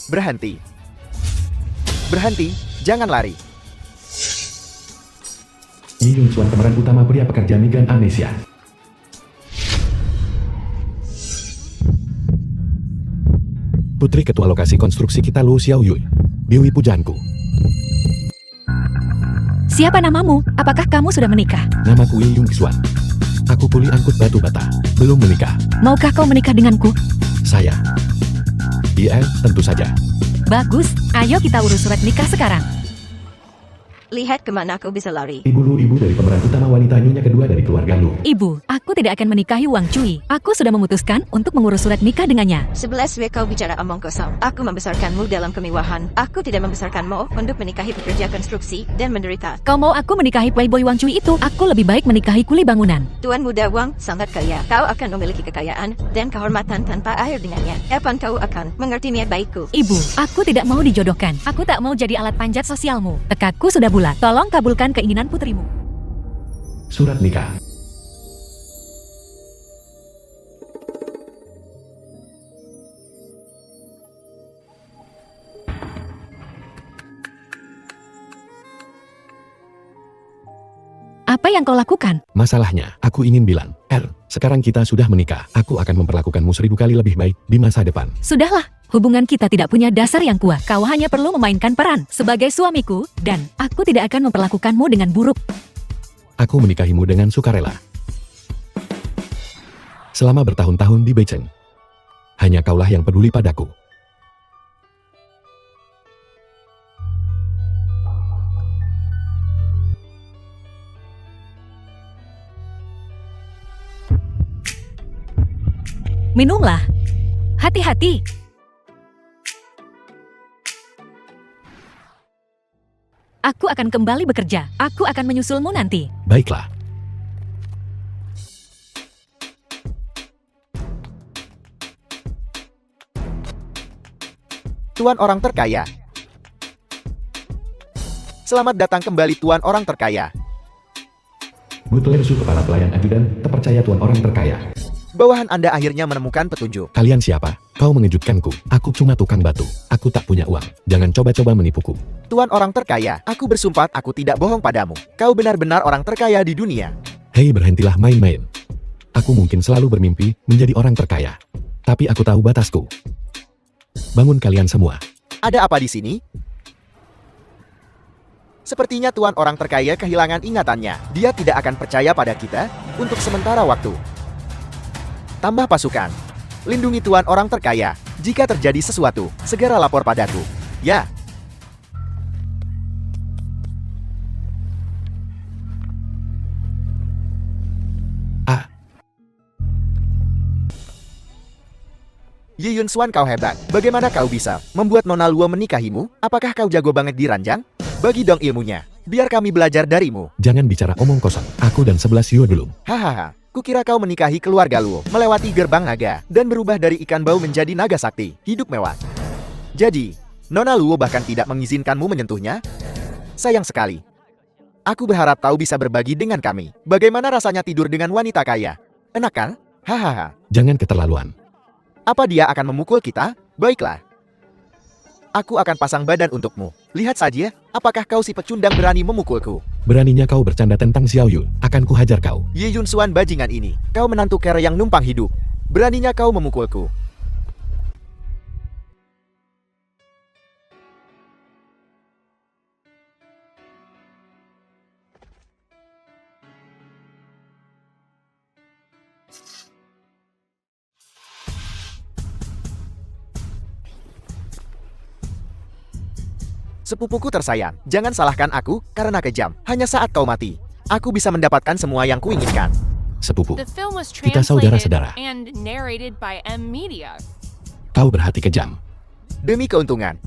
Berhenti. Berhenti, jangan lari. Lee Yun Suan, pemeran utama pria pekerja migran amnesia. Putri Ketua Lokasi Konstruksi kita Lu Xiaoyui. Dewi pujaanku. Siapa namamu? Apakah kamu sudah menikah? Namaku Lee Yun Suan. Aku kuli angkut batu bata. Belum menikah. Maukah kau menikah denganku? Saya. Iya, tentu saja. Bagus, ayo kita urus surat nikah sekarang. Lihat kemana aku bisa lari. Ibu Lu, ibu dari pemeran utama wanita nyonya kedua dari keluarga Lu. Ibu, aku tidak akan menikahi Wang Cui. Aku sudah memutuskan untuk mengurus surat nikah dengannya. 11W kau bicara omong kosong. Aku membesarkanmu dalam kemewahan. Aku tidak membesarkanmu untuk menikahi pekerja konstruksi dan menderita. Kau mau aku menikahi playboy Wang Cui itu? Aku lebih baik menikahi kuli bangunan. Tuan muda Wang sangat kaya. Kau akan memiliki kekayaan dan kehormatan tanpa akhir dengannya. Kapan kau akan mengerti niat baikku? Ibu, aku tidak mau dijodohkan. Aku tak mau jadi alat panjat sosialmu. Tekadku sudah bulat. Tolong kabulkan keinginan putrimu. Surat nikah. Apa yang kau lakukan? Masalahnya, aku ingin bilang, sekarang kita sudah menikah. Aku akan memperlakukanmu 1000 kali lebih baik di masa depan. Sudahlah, hubungan kita tidak punya dasar yang kuat. Kau hanya perlu memainkan peran sebagai suamiku, dan aku tidak akan memperlakukanmu dengan buruk. Aku menikahimu dengan sukarela. Selama bertahun-tahun di Beijing, hanya kaulah yang peduli padaku. Minumlah. Hati-hati. Aku akan kembali bekerja. Aku akan menyusulmu nanti. Baiklah. Tuan orang terkaya. Selamat datang kembali Tuan orang terkaya. Butler Su, kepala pelayan ajudan, terpercaya tuan orang terkaya. Bawahan Anda akhirnya menemukan petunjuk. Kalian siapa? Kau mengejutkanku. Aku cuma tukang batu. Aku tak punya uang. Jangan coba-coba menipuku. Tuan orang terkaya, aku bersumpah aku tidak bohong padamu. Kau benar-benar orang terkaya di dunia. Hei, berhentilah main-main. Aku mungkin selalu bermimpi menjadi orang terkaya. Tapi aku tahu batasku. Bangun kalian semua. Ada apa di sini? Sepertinya Tuan orang terkaya kehilangan ingatannya. Dia tidak akan percaya pada kita untuk sementara waktu. Tambah pasukan. Lindungi Tuan orang terkaya. Jika terjadi sesuatu, segera lapor padaku. Ya. Ye Yun Suan, kau hebat. Bagaimana kau bisa membuat Nona Luo menikahimu? Apakah kau jago banget di ranjang? Bagi dong ilmunya. Biar kami belajar darimu. Jangan bicara omong kosong. Aku dan 11 Yo dulu. Hahaha. Kukira kau menikahi keluarga Luo, melewati gerbang naga, dan berubah dari ikan bau menjadi naga sakti. Hidup mewah. Jadi, Nona Luo bahkan tidak mengizinkanmu menyentuhnya? Sayang sekali. Aku berharap kau bisa berbagi dengan kami. Bagaimana rasanya tidur dengan wanita kaya? Enak kan? Hahaha. Jangan keterlaluan. Apa dia akan memukul kita? Baiklah. Aku akan pasang badan untukmu. Lihat saja, apakah kau si pecundang berani memukulku? Beraninya kau bercanda tentang Xiao Yu. Akan kuhajar kau. Ye Yun Suan, bajingan ini. Kau menantu kere yang numpang hidup. Beraninya kau memukulku. Sepupuku tersayang, jangan salahkan aku karena kejam. Hanya saat kau mati, aku bisa mendapatkan semua yang kuinginkan. Sepupu. The film was Kita translated saudara-saudara. and narrated by M Media. Kau berhati kejam. Demi keuntungan.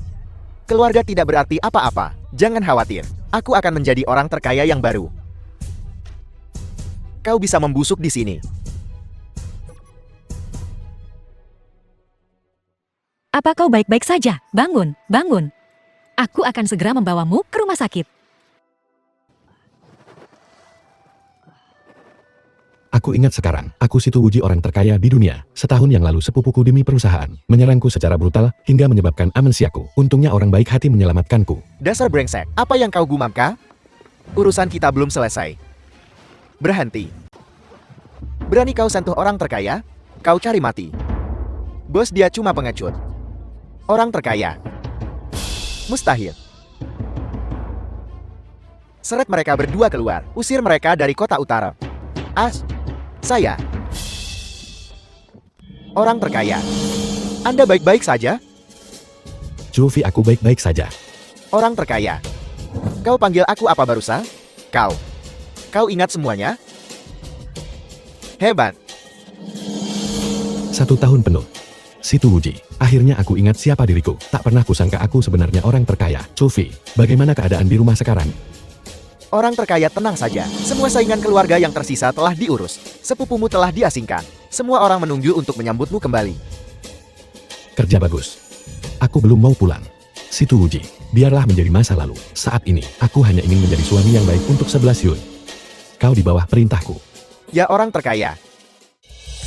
Keluarga tidak berarti apa-apa. Jangan khawatir, aku akan menjadi orang terkaya yang baru. Kau bisa membusuk di sini. Apa kau baik-baik saja? Bangun, bangun. Aku akan segera membawamu ke rumah sakit. Aku Aku ingat sekarang, aku Situ Wuji orang terkaya di dunia. Setahun yang lalu sepupuku demi perusahaan menyerangku secara brutal hingga menyebabkan amensiaku. Untungnya orang baik hati menyelamatkanku. Dasar brengsek, apa yang kau gumamkan? Urusan kita belum selesai. Berhenti. Berani kau sentuh orang terkaya? Kau cari mati. Bos, dia cuma pengecut. Orang terkaya. Mustahil. Seret mereka berdua keluar. Usir mereka dari kota utara. Saya. Orang terkaya. Anda baik-baik saja? Jovi, aku baik-baik saja. Orang terkaya. Kau panggil aku apa barusan? Kau ingat semuanya? Hebat. 1 tahun penuh. Situ Wuji. Akhirnya aku ingat siapa diriku. Tak pernah kusangka aku sebenarnya orang terkaya. Jovi, bagaimana keadaan di rumah sekarang? Orang terkaya tenang saja. Semua saingan keluarga yang tersisa telah diurus. Sepupumu telah diasingkan. Semua orang menunggu untuk menyambutmu kembali. Kerja bagus. Aku belum mau pulang. Situ Wuji, biarlah menjadi masa lalu. Saat ini, aku hanya ingin menjadi suami yang baik untuk 11 Yun. Kau di bawah perintahku. Ya orang terkaya.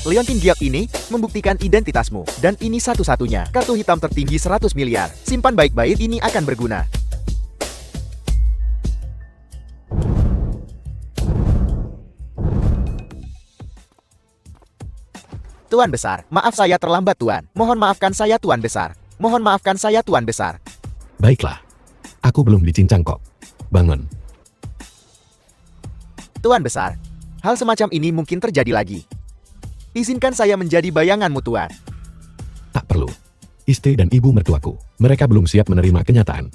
Leontin Giok ini membuktikan identitasmu. Dan ini satu-satunya kartu hitam tertinggi 100 miliar. Simpan baik-baik, ini akan berguna. Tuan Besar, maaf saya terlambat Tuan. Mohon maafkan saya Tuan Besar. Mohon maafkan saya Tuan Besar. Baiklah. Aku belum dicincang kok. Bangun. Tuan Besar, hal semacam ini mungkin terjadi lagi. Izinkan saya menjadi bayanganmu Tuan. Tak perlu. Istri dan ibu mertuaku, mereka belum siap menerima kenyataan.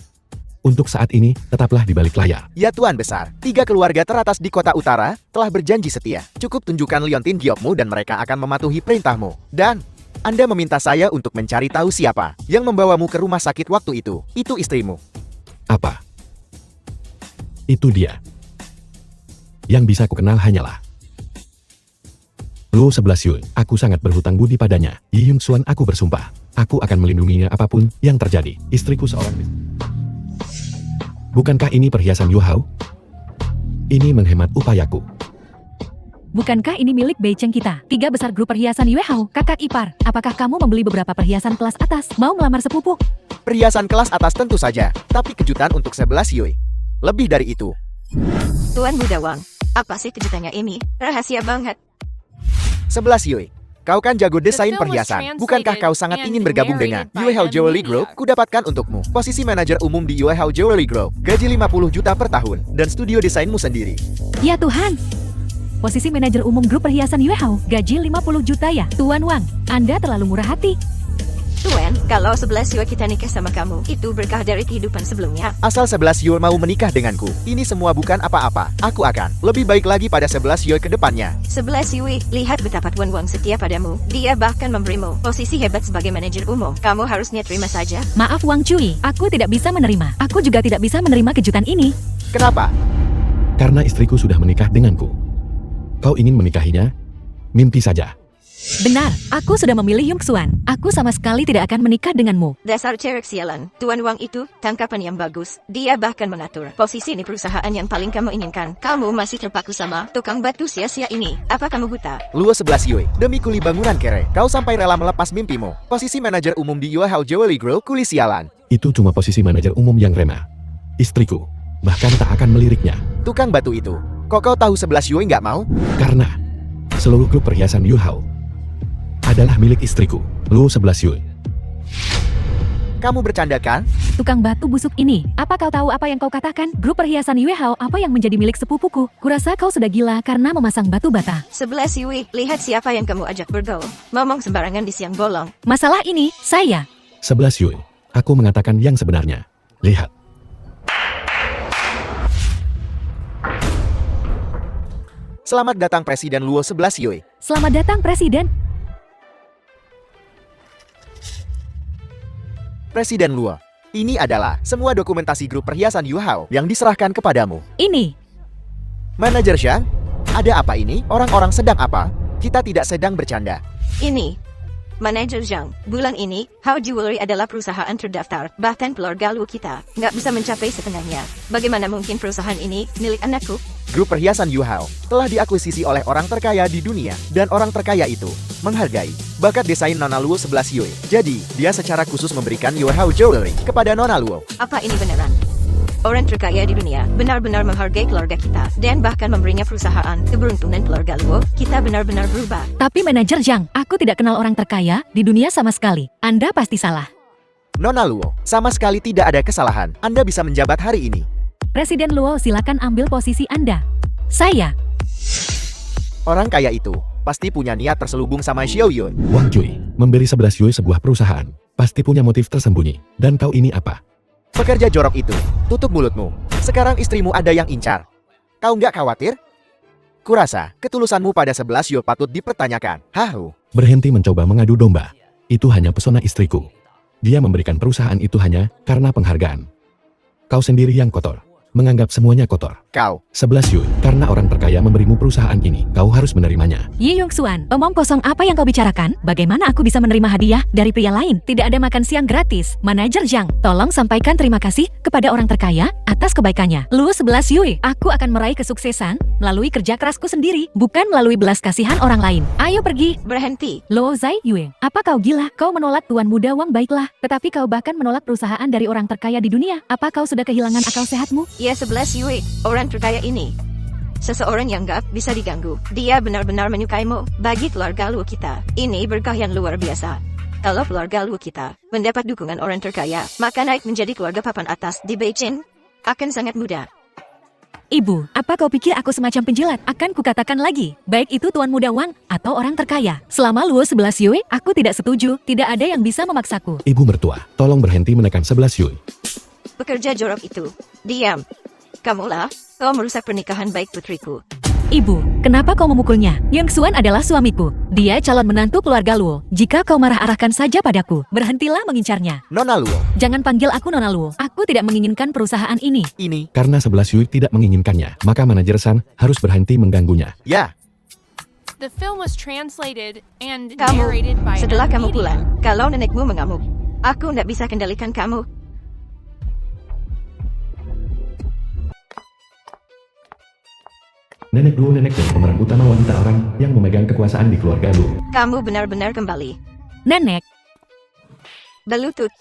Untuk saat ini, tetaplah di balik layar. Ya Tuan Besar, 3 keluarga teratas di kota utara telah berjanji setia. Cukup tunjukkan Leontin Giokmu dan mereka akan mematuhi perintahmu. Dan Anda meminta saya untuk mencari tahu siapa yang membawamu ke rumah sakit waktu itu. Itu istrimu. Apa? Itu dia. Yang bisa kukenal hanyalah Luo 11 Yun. Aku sangat berhutang budi padanya. Yi Hyung Suan, aku bersumpah. Aku akan melindunginya apapun yang terjadi. Istriku seorang. Bukankah ini perhiasan Yu Hao? Ini menghemat upayaku. Bukankah ini milik Beicheng kita? 3 besar grup perhiasan Yue Hao, kakak ipar. Apakah kamu membeli beberapa perhiasan kelas atas? Mau melamar sepupu? Perhiasan kelas atas tentu saja, tapi kejutan untuk 11 Yui. Lebih dari itu. Tuan Muda Wang, apa sih kejutannya ini? Rahasia banget. 11 Yui. Kau kan jago desain perhiasan. Bukankah kau sangat ingin bergabung dengan Yue Hao Jewelry Group? Kudapatkan untukmu posisi manajer umum di Yue Hao Jewelry Group. Gaji 50 juta per tahun dan studio desainmu sendiri. Ya Tuhan. Posisi manajer umum grup perhiasan Yue Hao, gaji 50 juta ya. Tuan Wang, Anda terlalu murah hati. Tuan, kalau 11 Yue kita nikah sama kamu, itu berkah dari kehidupan sebelumnya. Asal 11 Yue mau menikah denganku, ini semua bukan apa-apa. Aku akan lebih baik lagi pada 11 Yue ke depannya. 11 Yue, lihat betapa Tuan Wang setia padamu. Dia bahkan memberimu posisi hebat sebagai manajer umum. Kamu harusnya terima saja. Maaf Wang Cui, aku tidak bisa menerima. Aku juga tidak bisa menerima kejutan ini. Kenapa? Karena istriku sudah menikah denganku. Kau ingin menikahinya? Mimpi saja. Benar, aku sudah memilih Yung Xuan. Aku sama sekali tidak akan menikah denganmu. Dasar cerek sialan. Tuan Wang itu tangkapan yang bagus. Dia bahkan mengatur posisi di perusahaan yang paling kamu inginkan. Kamu masih terpaku sama tukang batu sia-sia ini. Apa kamu buta? Luo 11 Yue, demi kuli bangunan kere, kau sampai rela melepas mimpimu. Posisi manajer umum di Yue Hao Jewelry Group, kuli sialan. Itu cuma posisi manajer umum yang remeh. Istriku, bahkan tak akan meliriknya. Tukang batu itu, kok kau tahu 11 Yue nggak mau? Karena seluruh grup perhiasan Yu Hao adalah milik istriku, Luo 11 Yun. Kamu bercanda kan? Tukang batu busuk ini, apa kau tahu apa yang kau katakan? Grup perhiasan Yue Hao apa yang menjadi milik sepupuku? Kurasa kau sudah gila karena memasang batu bata. 11 Yue, lihat siapa yang kamu ajak bergaul. Ngomong sembarangan di siang bolong. Masalah ini, saya. 11 Yun, aku mengatakan yang sebenarnya. Lihat. Selamat datang Presiden Luo 11 Yue. Selamat datang Presiden. Presiden Luo, ini adalah semua dokumentasi grup perhiasan Yu Hao yang diserahkan kepadamu. Ini. Manajer Zhang, ada apa ini? Orang-orang sedang apa? Kita tidak sedang bercanda. Ini. Manajer Zhang, bulan ini, Hao Jewelry adalah perusahaan terdaftar. Bahkan keluarga Luo kita nggak bisa mencapai setengahnya. Bagaimana mungkin perusahaan ini milik anakku? Grup perhiasan Yuhao telah diakuisisi oleh orang terkaya di dunia, dan orang terkaya itu menghargai bakat desain Nona Luo 11 Yue. Jadi, dia secara khusus memberikan Yuhao Jewelry kepada Nona Luo. Apa ini beneran? Orang terkaya di dunia benar-benar menghargai keluarga kita dan bahkan memberinya perusahaan. Keberuntungan keluarga Luo, kita benar-benar berubah. Tapi manajer Zhang, aku tidak kenal orang terkaya di dunia sama sekali. Anda pasti salah. Nona Luo, sama sekali tidak ada kesalahan. Anda bisa menjabat hari ini. Presiden Luo, silakan ambil posisi Anda. Saya. Orang kaya itu pasti punya niat terselubung sama Xiao Yun. Wang Jui, memberi 11 Yue sebuah perusahaan. Pasti punya motif tersembunyi. Dan kau ini apa? Pekerja jorok itu, tutup mulutmu. Sekarang istrimu ada yang incar. Kau nggak khawatir? Kurasa, ketulusanmu pada 11 Yue patut dipertanyakan. Hahu. Berhenti mencoba mengadu domba. Itu hanya pesona istriku. Dia memberikan perusahaan itu hanya karena penghargaan. Kau sendiri yang kotor. Menganggap semuanya kotor. Kau. 11 Yue, karena orang terkaya memberimu perusahaan ini, kau harus menerimanya. Yi Yongxuan, omong kosong apa yang kau bicarakan? Bagaimana aku bisa menerima hadiah dari pria lain? Tidak ada makan siang gratis. Manajer Zhang, tolong sampaikan terima kasih kepada orang terkaya atas kebaikannya. Luo 11 Yue, aku akan meraih kesuksesan melalui kerja kerasku sendiri, bukan melalui belas kasihan orang lain. Ayo pergi. Berhenti. Luo Zai Yue, apa kau gila? Kau menolak Tuan Muda Wang baiklah, tetapi kau bahkan menolak perusahaan dari orang terkaya di dunia. Apa kau sudah kehilangan akal sehatmu? Ya 11 Yue, orang terkaya ini. Seseorang yang gak bisa diganggu. Dia benar-benar menyukaimu. Bagi keluarga Luo kita, ini berkah yang luar biasa. Kalau keluarga Luo kita mendapat dukungan orang terkaya, maka naik menjadi keluarga papan atas di Beijing akan sangat mudah. Ibu, apa kau pikir aku semacam penjilat? Akan kukatakan lagi, baik itu Tuan Muda Wang atau orang terkaya. Selama Luo 11 Yue, aku tidak setuju. Tidak ada yang bisa memaksaku. Ibu mertua, tolong berhenti menekan 11 Yue. Pekerja jorok itu, diam. Kamulah, kau merusak pernikahan baik putriku. Ibu, kenapa kau memukulnya? Yongxuan adalah suamiku. Dia calon menantu keluarga Luo. Jika kau marah, arahkan saja padaku. Berhentilah mengincarnya. Nona Luo. Jangan panggil aku Nona Luo. Aku tidak menginginkan perusahaan ini. Ini. Karena 11 Yue tidak menginginkannya, maka manajer San harus berhenti mengganggunya. Ya. The film was translated and Kamu, narrated by setelah kamu M-Media. pulang, kalau nenekmu mengamuk, aku tidak bisa kendalikan kamu. Nenek Luo, nenek dan pemeran utama wanita orang yang memegang kekuasaan di keluarga Luo. Kamu benar-benar kembali. Nenek, Belutut.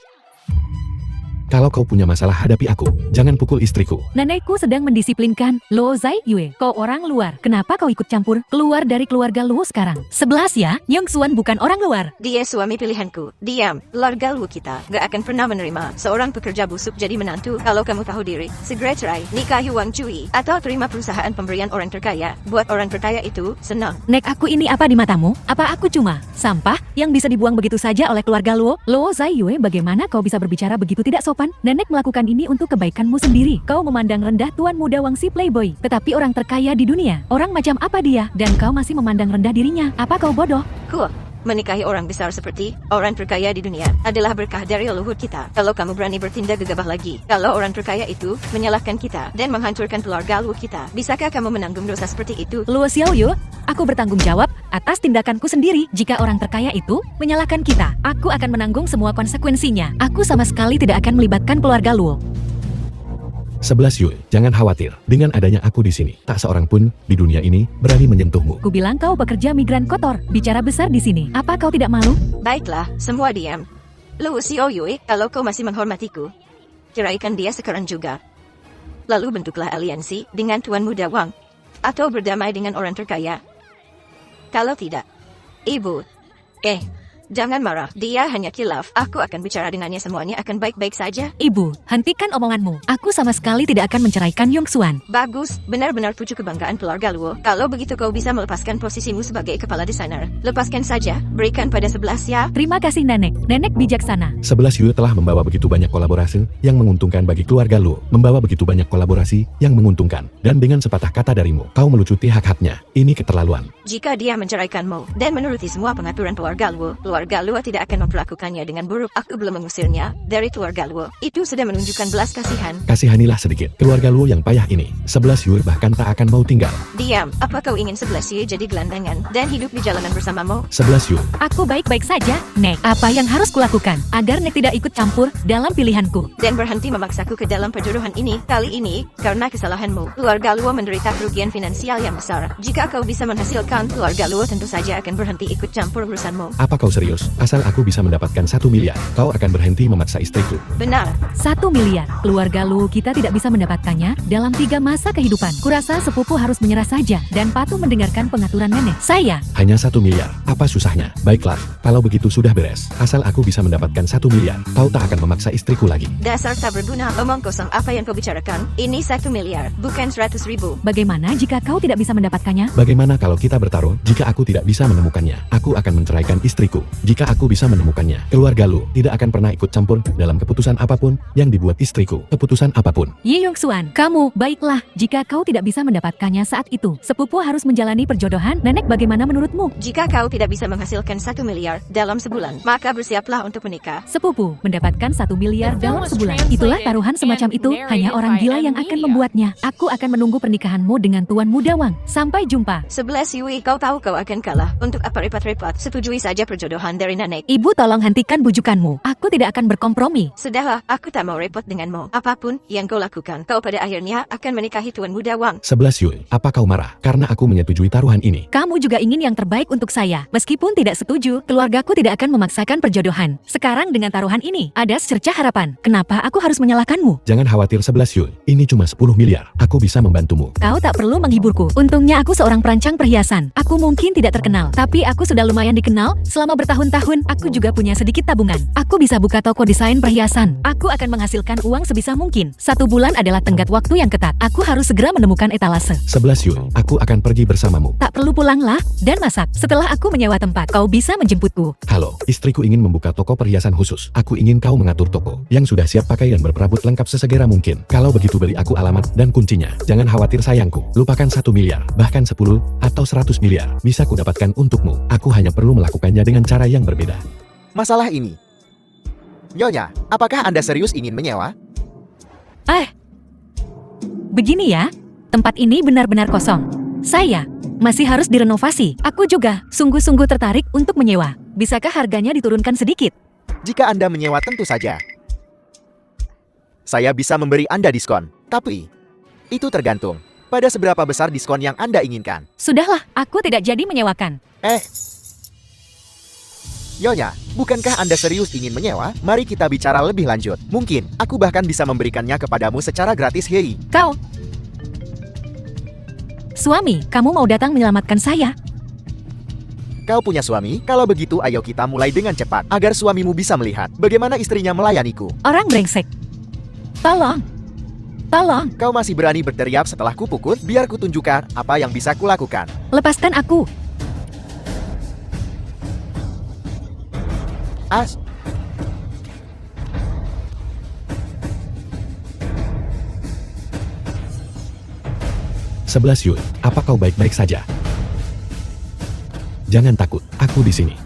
Kalau kau punya masalah, hadapi aku. Jangan pukul istriku. nenekku sedang mendisiplinkan Luo Zai Yue. Kau orang luar. Kenapa kau ikut campur? Keluar dari keluarga Luo sekarang. 11 ya, Yongxuan bukan orang luar. Dia suami pilihanku. Diam. Keluarga Luo kita gak akan pernah menerima seorang pekerja busuk jadi menantu. Kalau kamu tahu diri, segera cerai, nikahi Wang Jui, atau terima perusahaan pemberian orang terkaya. Buat orang terkaya itu senang. Nek, aku ini apa di matamu? Apa aku cuma sampah yang bisa dibuang begitu saja oleh keluarga Luo? Luo Zai Yue, bagaimana kau bisa berbicara begitu tidak sopan? Nenek melakukan ini untuk kebaikanmu sendiri. Kau memandang rendah Tuan Muda Wang si playboy, tetapi orang terkaya di dunia. Orang macam apa dia? Dan kau masih memandang rendah dirinya. Apa kau bodoh? Cool. Menikahi orang besar seperti orang terkaya di dunia adalah berkah dari leluhur kita. Kalau kamu berani bertindak gegabah lagi, kalau orang terkaya itu menyalahkan kita dan menghancurkan keluarga Luo kita, bisakah kamu menanggung dosa seperti itu? Luo Xiaoyu, aku bertanggung jawab atas tindakanku sendiri. Jika orang terkaya itu menyalahkan kita, aku akan menanggung semua konsekuensinya. Aku sama sekali tidak akan melibatkan keluarga Luo. 11 Yue, jangan khawatir. Dengan adanya aku di sini, tak seorang pun di dunia ini berani menyentuhmu. Ku bilang kau pekerja migran kotor, bicara besar di sini. Apa kau tidak malu? Baiklah, semua diam. Luo Xiaoyu, kalau kau masih menghormatiku, ceraikan dia sekarang juga. Lalu bentuklah aliansi dengan Tuan Muda Wang, atau berdamai dengan orang terkaya. Kalau tidak, Ibu, jangan marah, dia hanya kilaf. Aku akan bicara dengannya, semuanya akan baik-baik saja. Ibu, hentikan omonganmu. Aku sama sekali tidak akan menceraikan Yongxuan. Bagus, benar-benar pucuk kebanggaan keluarga Luo. Kalau begitu kau bisa melepaskan posisimu sebagai kepala desainer. Lepaskan saja, berikan pada 11 ya. Terima kasih Nenek. Nenek bijaksana. 11 Yue telah membawa begitu banyak kolaborasi yang menguntungkan bagi keluarga Luo. Membawa begitu banyak kolaborasi yang menguntungkan. Dan dengan sepatah kata darimu, kau melucuti hak-haknya. Ini keterlaluan. Jika dia menceraikanmu dan menuruti semua pengaturan keluarga Luo keluarga Luo tidak akan memperlakukannya dengan buruk. Aku belum mengusirnya dari keluarga Luo. Itu sudah menunjukkan belas kasihan. Kasihanilah sedikit keluarga Luo yang payah ini. 11 Yur bahkan tak akan mau tinggal. Diam, apa kau ingin 11 Ye jadi gelandangan dan hidup di jalanan bersamamu? 11 Yur. Aku baik-baik saja, Nek. Apa yang harus kulakukan agar Nek tidak ikut campur dalam pilihanku? Dan berhenti memaksaku ke dalam perjodohan ini. Kali ini, karena kesalahanmu, keluarga Luo menderita kerugian finansial yang besar. Jika kau bisa menghasilkan, keluarga Luo tentu saja akan berhenti ikut campur urusanmu. Apa kau serius? Asal aku bisa mendapatkan 1 miliar, kau akan berhenti memaksa istriku. Benar. 1 miliar. Keluarga Luo kita tidak bisa mendapatkannya dalam 3 masa kehidupan. Kurasa sepupu harus menyerah saja dan patuh mendengarkan pengaturan nenek. Saya. Hanya 1 miliar. Apa susahnya? Baiklah, kalau begitu sudah beres. Asal aku bisa mendapatkan 1 miliar, kau tak akan memaksa istriku lagi. Dasar tak berguna, omong kosong apa yang kau bicarakan. Ini 1 miliar, bukan 100.000. Bagaimana jika kau tidak bisa mendapatkannya? Bagaimana kalau kita bertaruh? Jika aku tidak bisa menemukannya, aku akan menceraikan istriku. Jika aku bisa menemukannya, keluarga Lu tidak akan pernah ikut campur dalam keputusan apapun yang dibuat istriku. Keputusan apapun. Yi Yongxuan, kamu, baiklah, jika kau tidak bisa mendapatkannya saat itu, sepupu harus menjalani perjodohan. Nenek, bagaimana menurutmu? Jika kau tidak bisa menghasilkan 1 miliar dalam sebulan, maka bersiaplah untuk menikah. Sepupu, mendapatkan 1 miliar The film dalam was sebulan. translated Itulah taruhan semacam and itu, hanya narrated orang by gila yang akan Media. membuatnya. Aku akan menunggu pernikahanmu dengan Tuan Muda Wang. Sampai jumpa. 11 Yui, kau tahu kau akan kalah. Untuk apa repot-repot? Setujui saja perjodohan dari nenek. Ibu, tolong hentikan bujukanmu. Aku tidak akan berkompromi. Sudahlah, aku tak mau repot denganmu. Apapun yang kau lakukan, kau pada akhirnya akan menikahi Tuan Muda Wang. 11 Yul, apa kau marah karena aku menyetujui taruhan ini? Kamu juga ingin yang terbaik untuk saya. Meskipun tidak setuju, keluargaku tidak akan memaksakan perjodohan. Sekarang dengan taruhan ini, ada secercah harapan. Kenapa aku harus menyalahkanmu? Jangan khawatir 11 Yul, ini cuma 10 miliar. Aku bisa membantumu. Kau tak perlu menghiburku. Untungnya aku seorang perancang perhiasan. Aku mungkin tidak terkenal, tapi aku sudah lumayan dikenal. Selama bertahun-tahun, aku juga punya sedikit tabungan. Aku bisa buka toko desain perhiasan. Aku akan menghasilkan uang sebisa mungkin. 1 bulan adalah tenggat waktu yang ketat. Aku harus segera menemukan etalase. 11 Yul, aku akan pergi bersamamu. Tak perlu pulanglah dan masak. Setelah aku menyewa tempat, kau bisa menjemputku. Halo, istriku ingin membuka toko perhiasan khusus. Aku ingin kau mengatur toko yang sudah siap pakai dan berperabot lengkap sesegera mungkin. Kalau begitu beri aku alamat dan kuncinya. Jangan khawatir sayangku. Lupakan 1 miliar, bahkan 10 atau 100 miliar. Bisa kudapatkan untukmu. Aku hanya perlu melakukannya dengan cara yang berbeda. Masalah ini. Nyonya, apakah Anda serius ingin menyewa? Begini ya, tempat ini benar-benar kosong. Saya masih harus direnovasi. Aku juga sungguh-sungguh tertarik untuk menyewa. Bisakah harganya diturunkan sedikit? Jika Anda menyewa tentu saja. Saya bisa memberi Anda diskon. Tapi, itu tergantung pada seberapa besar diskon yang Anda inginkan. Sudahlah, aku tidak jadi menyewakan. Nyonya, bukankah Anda serius ingin menyewa? Mari kita bicara lebih lanjut. Mungkin, aku bahkan bisa memberikannya kepadamu secara gratis, hei. Kau, suami, kamu mau datang menyelamatkan saya? Kau punya suami? Kalau begitu ayo kita mulai dengan cepat, agar suamimu bisa melihat bagaimana istrinya melayaniku. Orang brengsek. Tolong. Tolong, Kau masih berani berteriak setelah kupukul? Biar kutunjukkan apa yang bisa kulakukan. lepaskan aku. As, 11 Yul, apa kau baik-baik saja? Jangan takut, aku di sini.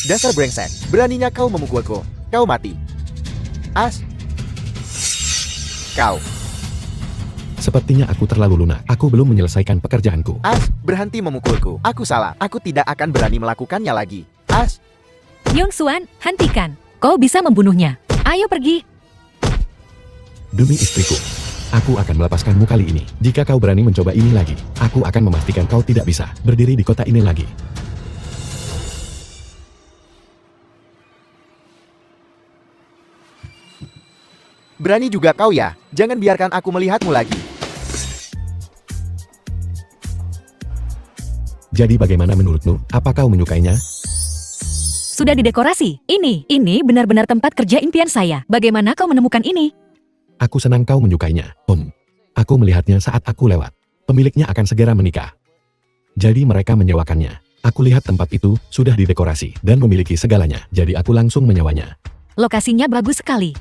dasar brengsek, beraninya kau memukulku. Kau mati. As, kau. Sepertinya aku terlalu lunak. Aku belum menyelesaikan pekerjaanku. As, berhenti memukulku. Aku salah. Aku tidak akan berani melakukannya lagi. As, Yongxuan, hentikan. Kau bisa membunuhnya. Ayo pergi. Demi istriku, aku akan melepaskanmu kali ini. Jika kau berani mencoba ini lagi, aku akan memastikan kau tidak bisa berdiri di kota ini lagi. berani juga kau ya. Jangan biarkan aku melihatmu lagi. Jadi bagaimana menurutmu? Apa kau menyukainya? Sudah didekorasi. Ini benar-benar tempat kerja impian saya. Bagaimana kau menemukan ini? Aku senang kau menyukainya, Om. Aku melihatnya saat aku lewat. Pemiliknya akan segera menikah. Jadi mereka menyewakannya. Aku lihat tempat itu sudah didekorasi dan memiliki segalanya. Jadi aku langsung menyewanya. Lokasinya bagus sekali.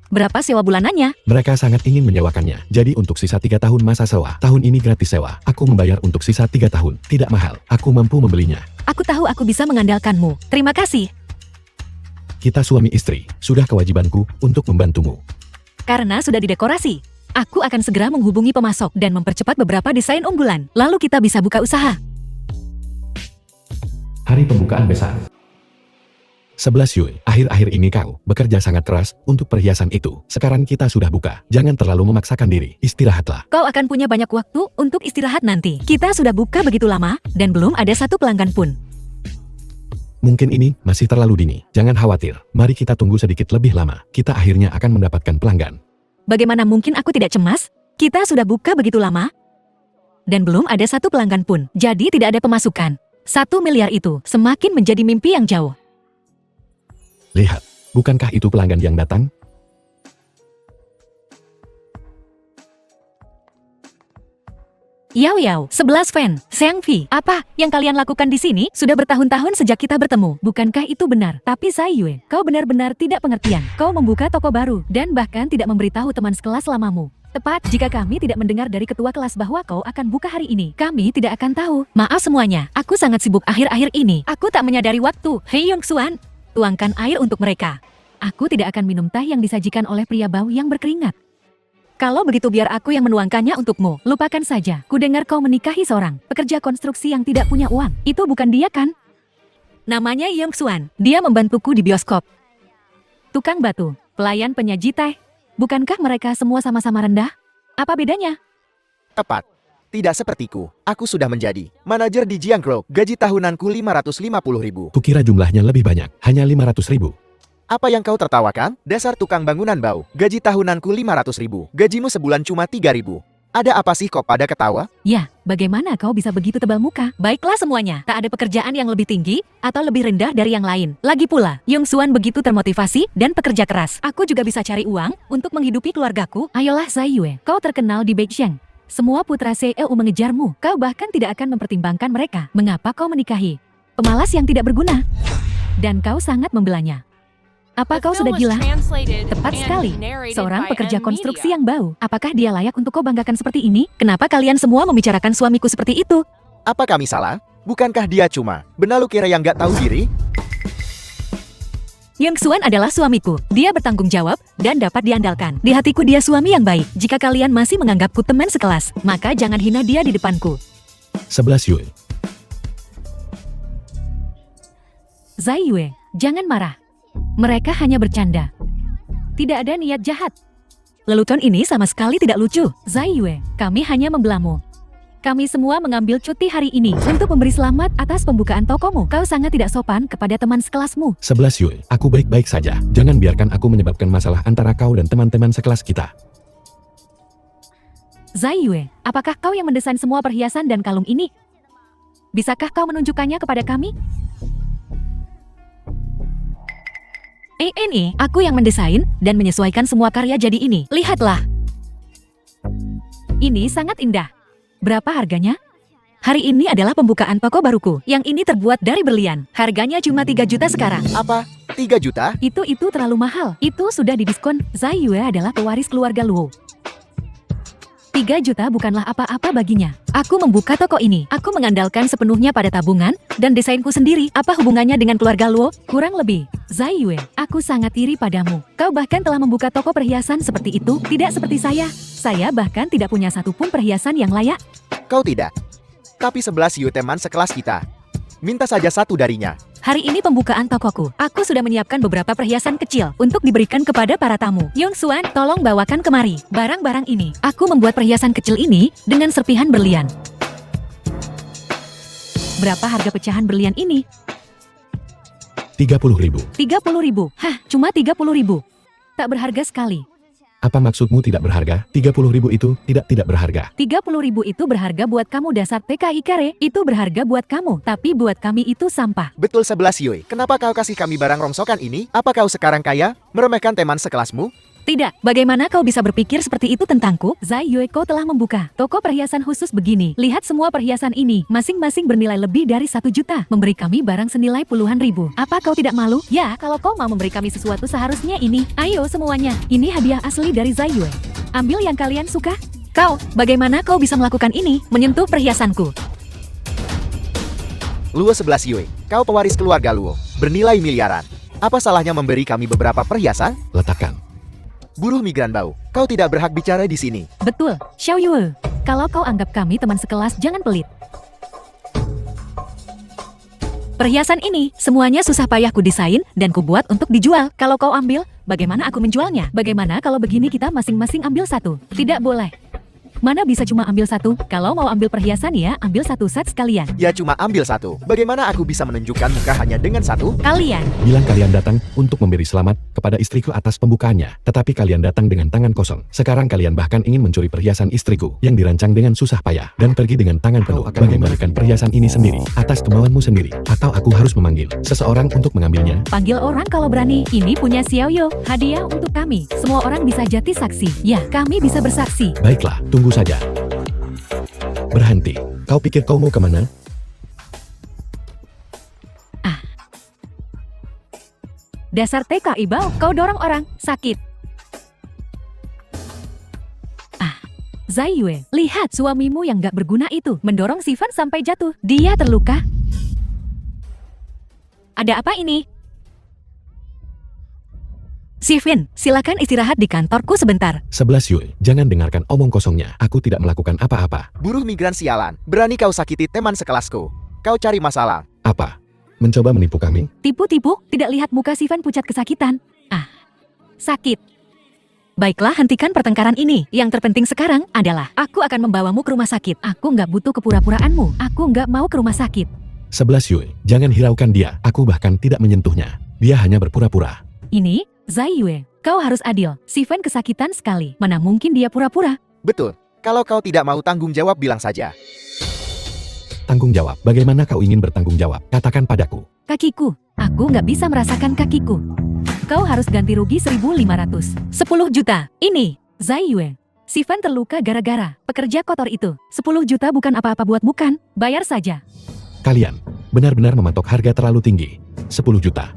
Berapa sewa bulanannya? Mereka sangat ingin menyewakannya. Jadi untuk sisa 3 tahun masa sewa, tahun ini gratis sewa. Aku membayar untuk sisa 3 tahun. Tidak mahal. Aku mampu membelinya. Aku tahu aku bisa mengandalkanmu. Terima kasih. Kita suami istri. Sudah kewajibanku untuk membantumu. Karena sudah didekorasi, aku akan segera menghubungi pemasok dan mempercepat beberapa desain unggulan. Lalu kita bisa buka usaha. Hari pembukaan besar. 11 Yui, akhir-akhir ini kau bekerja sangat keras untuk perhiasan itu. Sekarang kita sudah buka. Jangan terlalu memaksakan diri. Istirahatlah. Kau akan punya banyak waktu untuk istirahat nanti. Kita sudah buka begitu lama, dan belum ada satu pelanggan pun. Mungkin ini masih terlalu dini. Jangan khawatir. Mari kita tunggu sedikit lebih lama. Kita akhirnya akan mendapatkan pelanggan. Bagaimana mungkin aku tidak cemas? Kita sudah buka begitu lama, dan belum ada satu pelanggan pun. Jadi tidak ada pemasukan. 1 miliar itu semakin menjadi mimpi yang jauh. Lihat, bukankah itu pelanggan yang datang? Yao Yao, 11 fan, Seang Vi, apa yang kalian lakukan di sini? Sudah bertahun-tahun sejak kita bertemu. Bukankah itu benar? Tapi Zai Yue, kau benar-benar tidak pengertian. Kau membuka toko baru, dan bahkan tidak memberitahu teman sekelas selamamu. Tepat, jika kami tidak mendengar dari ketua kelas bahwa kau akan buka hari ini, kami tidak akan tahu. Maaf semuanya, aku sangat sibuk akhir-akhir ini. Aku tak menyadari waktu. Hei Yong Xuan, tuangkan air untuk mereka. Aku tidak akan minum teh yang disajikan oleh pria bau yang berkeringat. Kalau begitu biar aku yang menuangkannya untukmu. Lupakan saja. Kudengar kau menikahi seorang pekerja konstruksi yang tidak punya uang. Itu bukan dia kan? Namanya Yong Xuan. Dia membantuku di bioskop. Tukang batu, pelayan penyaji teh. Bukankah mereka semua sama-sama rendah? Apa bedanya? Tepat. Tidak sepertiku. Aku sudah menjadi manajer di Jiangkro. Gaji tahunanku 550.000. Kukira jumlahnya lebih banyak. Hanya 500.000. Apa yang kau tertawakan? Dasar tukang bangunan bau. Gaji tahunanku 500.000. Gajimu sebulan cuma 3.000. Ada apa sih kok pada ketawa? Ya, bagaimana kau bisa begitu tebal muka? Baiklah semuanya, tak ada pekerjaan yang lebih tinggi atau lebih rendah dari yang lain. Lagi pula, Yong Xuan begitu termotivasi dan pekerja keras. Aku juga bisa cari uang untuk menghidupi keluargaku. Ayolah Zai Yue, kau terkenal di Beijing. Semua putra CEO mengejarmu. Kau bahkan tidak akan mempertimbangkan mereka. Mengapa kau menikahi pemalas yang tidak berguna? Dan kau sangat membelanya. Apa kau sudah gila? Tepat sekali. Seorang pekerja konstruksi yang bau. Apakah dia layak untuk kau banggakan seperti ini? Kenapa kalian semua membicarakan suamiku seperti itu? Apa kami salah? Bukankah dia cuma benalu kira yang gak tahu diri? Yong Xuan adalah suamiku. Dia bertanggung jawab dan dapat diandalkan. Di hatiku dia suami yang baik. Jika kalian masih menganggapku teman sekelas, maka jangan hina dia di depanku. 11 Yui. Zai Yue, jangan marah. Mereka hanya bercanda. Tidak ada niat jahat. Lelucon ini sama sekali tidak lucu. Zai Yue, kami hanya membelamu. Kami semua mengambil cuti hari ini untuk memberi selamat atas pembukaan tokomu. Kau sangat tidak sopan kepada teman sekelasmu. 11 Yui, aku baik-baik saja. Jangan biarkan aku menyebabkan masalah antara kau dan teman-teman sekelas kita. Zai Yue, apakah kau yang mendesain semua perhiasan dan kalung ini? Bisakah kau menunjukkannya kepada kami? Ini, aku yang mendesain dan menyesuaikan semua karya jadi ini. Lihatlah. Ini sangat indah. Berapa harganya? Hari ini adalah pembukaan toko baruku. Yang ini terbuat dari berlian. Harganya cuma 3 juta sekarang. Apa? 3 juta? Itu terlalu mahal. Itu sudah didiskon. Zai Yue adalah pewaris keluarga Luo. 3 juta bukanlah apa-apa baginya. Aku membuka toko ini. Aku mengandalkan sepenuhnya pada tabungan dan desainku sendiri. Apa hubungannya dengan keluarga Luo? Kurang lebih. Zai Yue, aku sangat iri padamu. Kau bahkan telah membuka toko perhiasan seperti itu. Tidak seperti saya. Saya bahkan tidak punya satupun perhiasan yang layak. Kau tidak. Tapi 11 Yu teman sekelas kita. Minta saja satu darinya. Hari ini pembukaan tokoku. Aku sudah menyiapkan beberapa perhiasan kecil untuk diberikan kepada para tamu. Yong Xuan, tolong bawakan kemari barang-barang ini. Aku membuat perhiasan kecil ini dengan serpihan berlian. Berapa harga pecahan berlian ini? 30.000. 30.000. Hah, cuma 30.000. Tak berharga sekali. Apa maksudmu tidak berharga? 30.000 itu tidak berharga. 30.000 itu berharga buat kamu dasar TKI kare. Itu berharga buat kamu. Tapi buat kami itu sampah. Betul 11 Yui. Kenapa kau kasih kami barang rongsokan ini? Apa kau sekarang kaya? Meremehkan teman sekelasmu? Tidak, bagaimana kau bisa berpikir seperti itu tentangku? Zai Yue, kau telah membuka toko perhiasan khusus begini. Lihat semua perhiasan ini, masing-masing bernilai lebih dari 1 juta. Memberi kami barang senilai puluhan ribu. Apa kau tidak malu? Ya, kalau kau mau memberi kami sesuatu seharusnya ini. Ayo semuanya, ini hadiah asli dari Zai Yue. Ambil yang kalian suka. Kau, bagaimana kau bisa melakukan ini? Menyentuh perhiasanku. Luo 11 Yue, kau pewaris keluarga Luo, bernilai miliaran. Apa salahnya memberi kami beberapa perhiasan? Letakkan. Buruh migran bau, kau tidak berhak bicara di sini. Betul, Xiao Yue. Kalau kau anggap kami teman sekelas, jangan pelit. Perhiasan ini, semuanya susah payah ku desain dan ku buat untuk dijual. Kalau kau ambil, bagaimana aku menjualnya? Bagaimana kalau begini kita masing-masing ambil satu? Tidak boleh. Mana bisa cuma ambil satu? Kalau mau ambil perhiasan ya, ambil satu set sekalian. Ya cuma ambil satu. Bagaimana aku bisa menunjukkan muka hanya dengan satu? Kalian, Bilang kalian datang untuk memberi selamat kepada istriku atas pembukaannya. Tetapi kalian datang dengan tangan kosong. Sekarang kalian bahkan ingin mencuri perhiasan istriku yang dirancang dengan susah payah. Dan pergi dengan tangan penuh. Mengembalikan perhiasan ini sendiri. Atas kemauanmu sendiri. Atau aku harus memanggil seseorang untuk mengambilnya. panggil orang kalau berani. Ini punya Xiao Yue, hadiah untuk kami. Semua orang bisa jadi saksi. Ya, kami bisa bersaksi. Baiklah, tunggu saja. Berhenti. Kau pikir kau mau kemana? Dasar TKI bau, kau dorong orang, sakit. Zai Yue, lihat suamimu yang gak berguna itu, mendorong Sivan sampai jatuh. Dia terluka. Ada apa ini? Sivan, silakan istirahat di kantorku sebentar. 11 Yue, jangan dengarkan omong kosongnya. Aku tidak melakukan apa-apa. Buruh migran sialan, berani kau sakiti teman sekelasku. Kau cari masalah. Apa? Mencoba menipu kami? Tipu-tipu, tidak lihat muka Sivan pucat kesakitan. Sakit. Baiklah, hentikan pertengkaran ini. Yang terpenting sekarang adalah aku akan membawamu ke rumah sakit. Aku nggak butuh kepura-puraanmu. Aku nggak mau ke rumah sakit. 11 Yue, jangan hiraukan dia. Aku bahkan tidak menyentuhnya. Dia hanya berpura-pura. Ini, Zai Yue, kau harus adil. Sivan kesakitan sekali. Mana mungkin dia pura-pura? Betul. Kalau kau tidak mau tanggung jawab, bilang saja. Tanggung jawab. Bagaimana kau ingin bertanggung jawab? Katakan padaku. Kakiku. Aku nggak bisa merasakan kakiku. Kau harus ganti rugi 1.500. 10 juta. Ini, Zai Yue. Sivan terluka gara-gara pekerja kotor itu. 10 juta bukan apa-apa buatmu kan? Bayar saja. Kalian benar-benar mematok harga terlalu tinggi. 10 juta.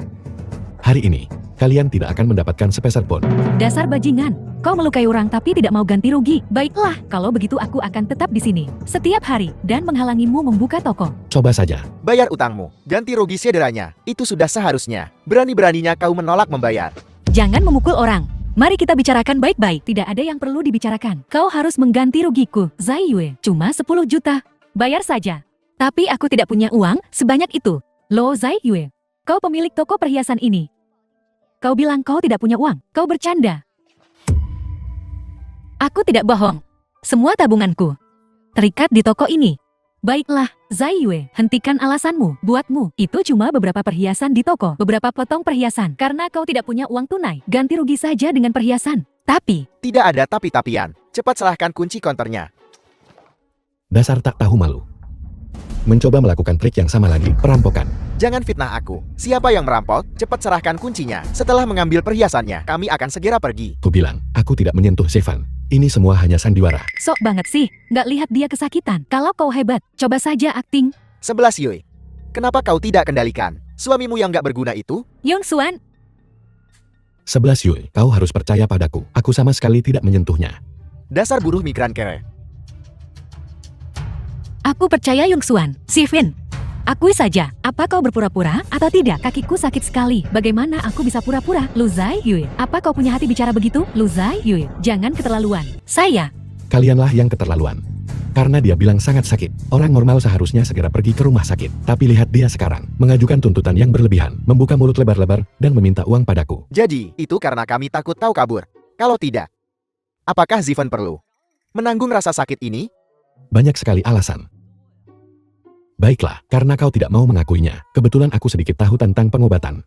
Hari ini, kalian tidak akan mendapatkan sepeser pun. Dasar bajingan. Kau melukai orang tapi tidak mau ganti rugi. Baiklah, kalau begitu aku akan tetap di sini setiap hari dan menghalangimu membuka toko. Coba saja. Bayar utangmu, ganti rugi cederanya. Itu sudah seharusnya. Berani-beraninya kau menolak membayar. Jangan memukul orang. Mari kita bicarakan baik-baik. Tidak ada yang perlu dibicarakan. Kau harus mengganti rugiku. Zai Yue, cuma 10 juta. Bayar saja. Tapi aku tidak punya uang sebanyak itu. Lo Zai Yue, kau pemilik toko perhiasan ini. Kau bilang kau tidak punya uang. Kau bercanda. Aku tidak bohong. Semua tabunganku terikat di toko ini. Baiklah, Zai Yue, hentikan alasanmu. Buatmu, itu cuma beberapa perhiasan di toko. Beberapa potong perhiasan. Karena kau tidak punya uang tunai. Ganti rugi saja dengan perhiasan. Tapi, Tidak ada tapi-tapian. Cepat serahkan kunci konternya. Dasar tak tahu malu. Mencoba melakukan trik yang sama lagi, perampokan. Jangan fitnah aku. Siapa yang merampok, cepat serahkan kuncinya. Setelah mengambil perhiasannya, kami akan segera pergi. Ku bilang, aku tidak menyentuh Sevan. Ini semua hanya sandiwara. sok banget sih. Nggak lihat dia kesakitan. Kalau kau hebat, coba saja akting. 11 Yue. Kenapa kau tidak kendalikan suamimu yang gak berguna itu? Yong Xuan, 11 Yue, kau harus percaya padaku. Aku sama sekali tidak menyentuhnya. Dasar buruh migran kere. aku percaya Yong Xuan. Sivan, akui saja. Apa kau berpura-pura atau tidak? Kakiku sakit sekali. Bagaimana aku bisa pura-pura? Lu Zai Yue, apa kau punya hati bicara begitu? Lu Zai Yue, jangan keterlaluan. Saya, Kalianlah yang keterlaluan. Karena dia bilang sangat sakit. Orang normal seharusnya segera pergi ke rumah sakit. Tapi lihat dia sekarang, mengajukan tuntutan yang berlebihan, membuka mulut lebar-lebar, dan meminta uang padaku. Jadi, itu karena kami takut tahu kabur. Kalau tidak, apakah Zivan perlu menanggung rasa sakit ini? Banyak sekali alasan. Baiklah, karena kau tidak mau mengakuinya. Kebetulan aku sedikit tahu tentang pengobatan.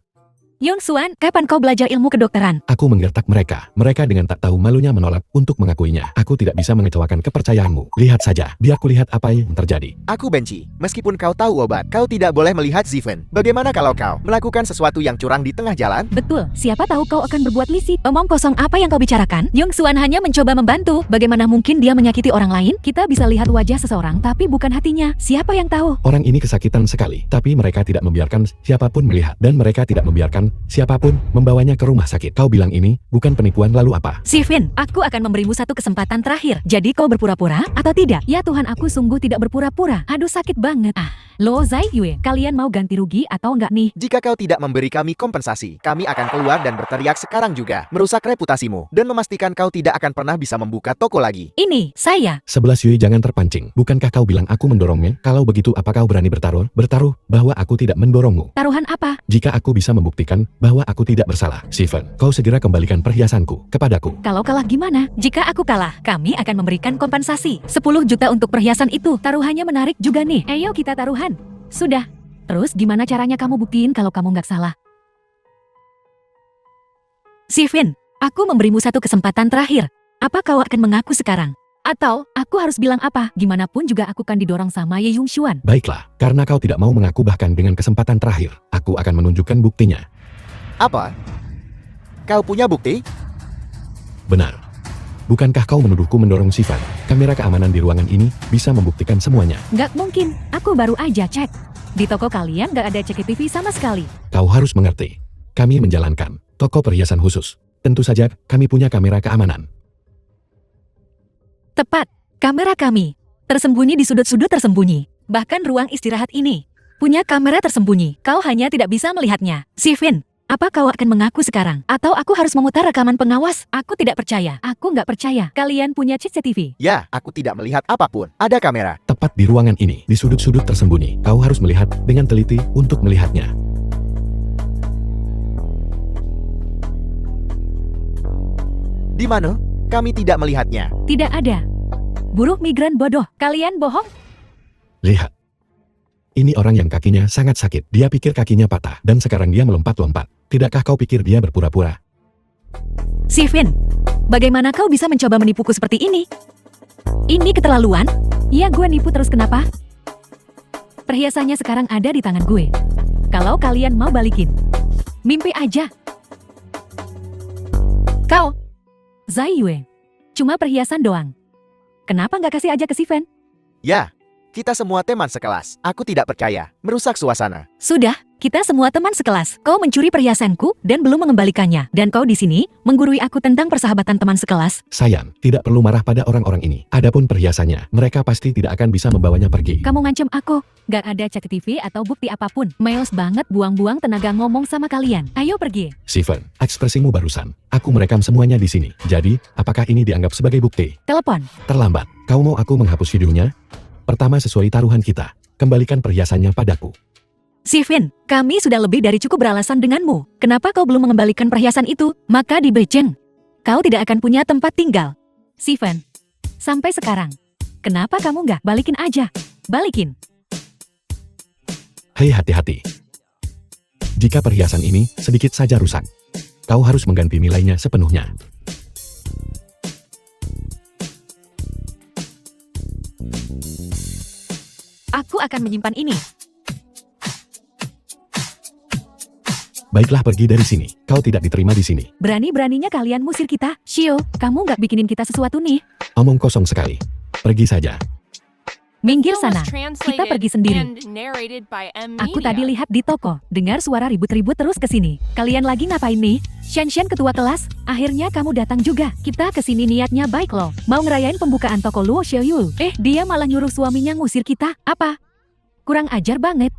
Yongsuan, kapan kau belajar ilmu kedokteran? Aku menggertak mereka. Mereka dengan tak tahu malunya menolak untuk mengakuinya. Aku tidak bisa mengecewakan kepercayaanmu. Lihat saja, biar kulihat apa yang terjadi. Aku benci. Meskipun kau tahu obat, kau tidak boleh melihat Ziven. Bagaimana kalau kau melakukan sesuatu yang curang di tengah jalan? Betul, siapa tahu kau akan berbuat lisik. Omong kosong apa yang kau bicarakan? Yongsuan hanya mencoba membantu. Bagaimana mungkin dia menyakiti orang lain? Kita bisa lihat wajah seseorang tapi bukan hatinya. Siapa yang tahu? Orang ini kesakitan sekali, tapi mereka tidak membiarkan siapapun melihat. Dan mereka tidak membiarkan siapapun membawanya ke rumah sakit. Kau bilang ini bukan penipuan lalu apa? Ziven, aku akan memberimu satu kesempatan terakhir. Jadi kau berpura-pura atau tidak? Ya Tuhan, aku sungguh tidak berpura-pura. Aduh, sakit banget. Lo Zai Yue, kalian mau ganti rugi atau enggak nih? Jika kau tidak memberi kami kompensasi, kami akan keluar dan berteriak sekarang juga, merusak reputasimu, dan memastikan kau tidak akan pernah bisa membuka toko lagi. Ini, saya. 11 Yui, jangan terpancing. Bukankah kau bilang aku mendorongnya? Kalau begitu apa kau berani bertaruh? Bertaruh bahwa aku tidak mendorongmu. Taruhan apa? Jika aku bisa membuktikan bahwa aku tidak bersalah, Ziven, kau segera kembalikan perhiasanku kepadaku. Kalau kalah gimana? Jika aku kalah, kami akan memberikan kompensasi. 10 juta untuk perhiasan itu. Taruhannya menarik juga nih. Ayo kita taruhan. Sudah. Terus gimana caranya kamu buktiin kalau kamu nggak salah? Ziven, aku memberimu satu kesempatan terakhir. Apa kau akan mengaku sekarang? Atau, aku harus bilang apa? Gimana pun juga aku kan didorong sama Ye Yongxuan. Baiklah, karena kau tidak mau mengaku bahkan dengan kesempatan terakhir, aku akan menunjukkan buktinya. Apa? Kau punya bukti? Benar. Bukankah kau menuduhku mendorong Ziven? Kamera keamanan di ruangan ini bisa membuktikan semuanya. Nggak mungkin, aku baru aja cek. Di toko kalian nggak ada CCTV sama sekali. Kau harus mengerti. Kami menjalankan toko perhiasan khusus. Tentu saja, kami punya kamera keamanan. Tepat, kamera kami. Tersembunyi di sudut-sudut tersembunyi. Bahkan ruang istirahat ini punya kamera tersembunyi. Kau hanya tidak bisa melihatnya. Ziven, apa kau akan mengaku sekarang? Atau aku harus memutar rekaman pengawas? Aku tidak percaya. Aku nggak percaya. Kalian punya CCTV. Ya, aku tidak melihat apapun. Ada kamera. Tepat di ruangan ini, di sudut-sudut tersembunyi. Kau harus melihat dengan teliti untuk melihatnya. Di mana? Kami tidak melihatnya. Tidak ada. Buruh migran bodoh. Kalian bohong? Lihat. Ini orang yang kakinya sangat sakit. Dia pikir kakinya patah dan sekarang dia melompat-lompat. Tidakkah kau pikir dia berpura-pura? Ziven, bagaimana kau bisa mencoba menipuku seperti ini? Ini keterlaluan? Iya, gue nipu terus kenapa? Perhiasannya sekarang ada di tangan gue. Kalau kalian mau balikin, mimpi aja. Kau, Zai Yue, cuma perhiasan doang. Kenapa nggak kasih aja ke Ziven? Ya, kita semua teman sekelas. Aku tidak percaya. Merusak suasana. Sudah, kita semua teman sekelas. Kau mencuri perhiasanku dan belum mengembalikannya. Dan kau di sini menggurui aku tentang persahabatan teman sekelas. Sayang, tidak perlu marah pada orang-orang ini. Adapun perhiasannya, mereka pasti tidak akan bisa membawanya pergi. Kamu ngancam aku. Gak ada CCTV atau bukti apapun. Males banget buang-buang tenaga ngomong sama kalian. Ayo pergi. Ziven, ekspresimu barusan. Aku merekam semuanya di sini. Jadi, apakah ini dianggap sebagai bukti? Telepon. Terlambat. Kau mau aku menghapus videonya? Pertama sesuai taruhan kita. Kembalikan perhiasannya padaku. Ziven, kami sudah lebih dari cukup beralasan denganmu. Kenapa kau belum mengembalikan perhiasan itu? Maka di Beijing, kau tidak akan punya tempat tinggal. Ziven, sampai sekarang, kenapa kamu nggak balikin aja? Balikin. Hei, hati-hati. Jika perhiasan ini sedikit saja rusak, kau harus mengganti nilainya sepenuhnya. Aku akan menyimpan ini. Baiklah, pergi dari sini. Kau tidak diterima di sini. Berani-beraninya kalian musir kita. Shio, kamu nggak bikinin kita sesuatu nih. Omong kosong sekali. Pergi saja. Minggir Film was sana. translated Kita pergi sendiri. and narrated by M. Aku Media. tadi lihat di toko, dengar suara ribut-ribut terus ke sini. Kalian lagi ngapain nih? Shen ketua kelas, akhirnya kamu datang juga. Kita kesini niatnya baik loh, mau ngerayain pembukaan toko Luo Xiaoyu. Dia malah nyuruh suaminya ngusir kita. Apa? Kurang ajar banget.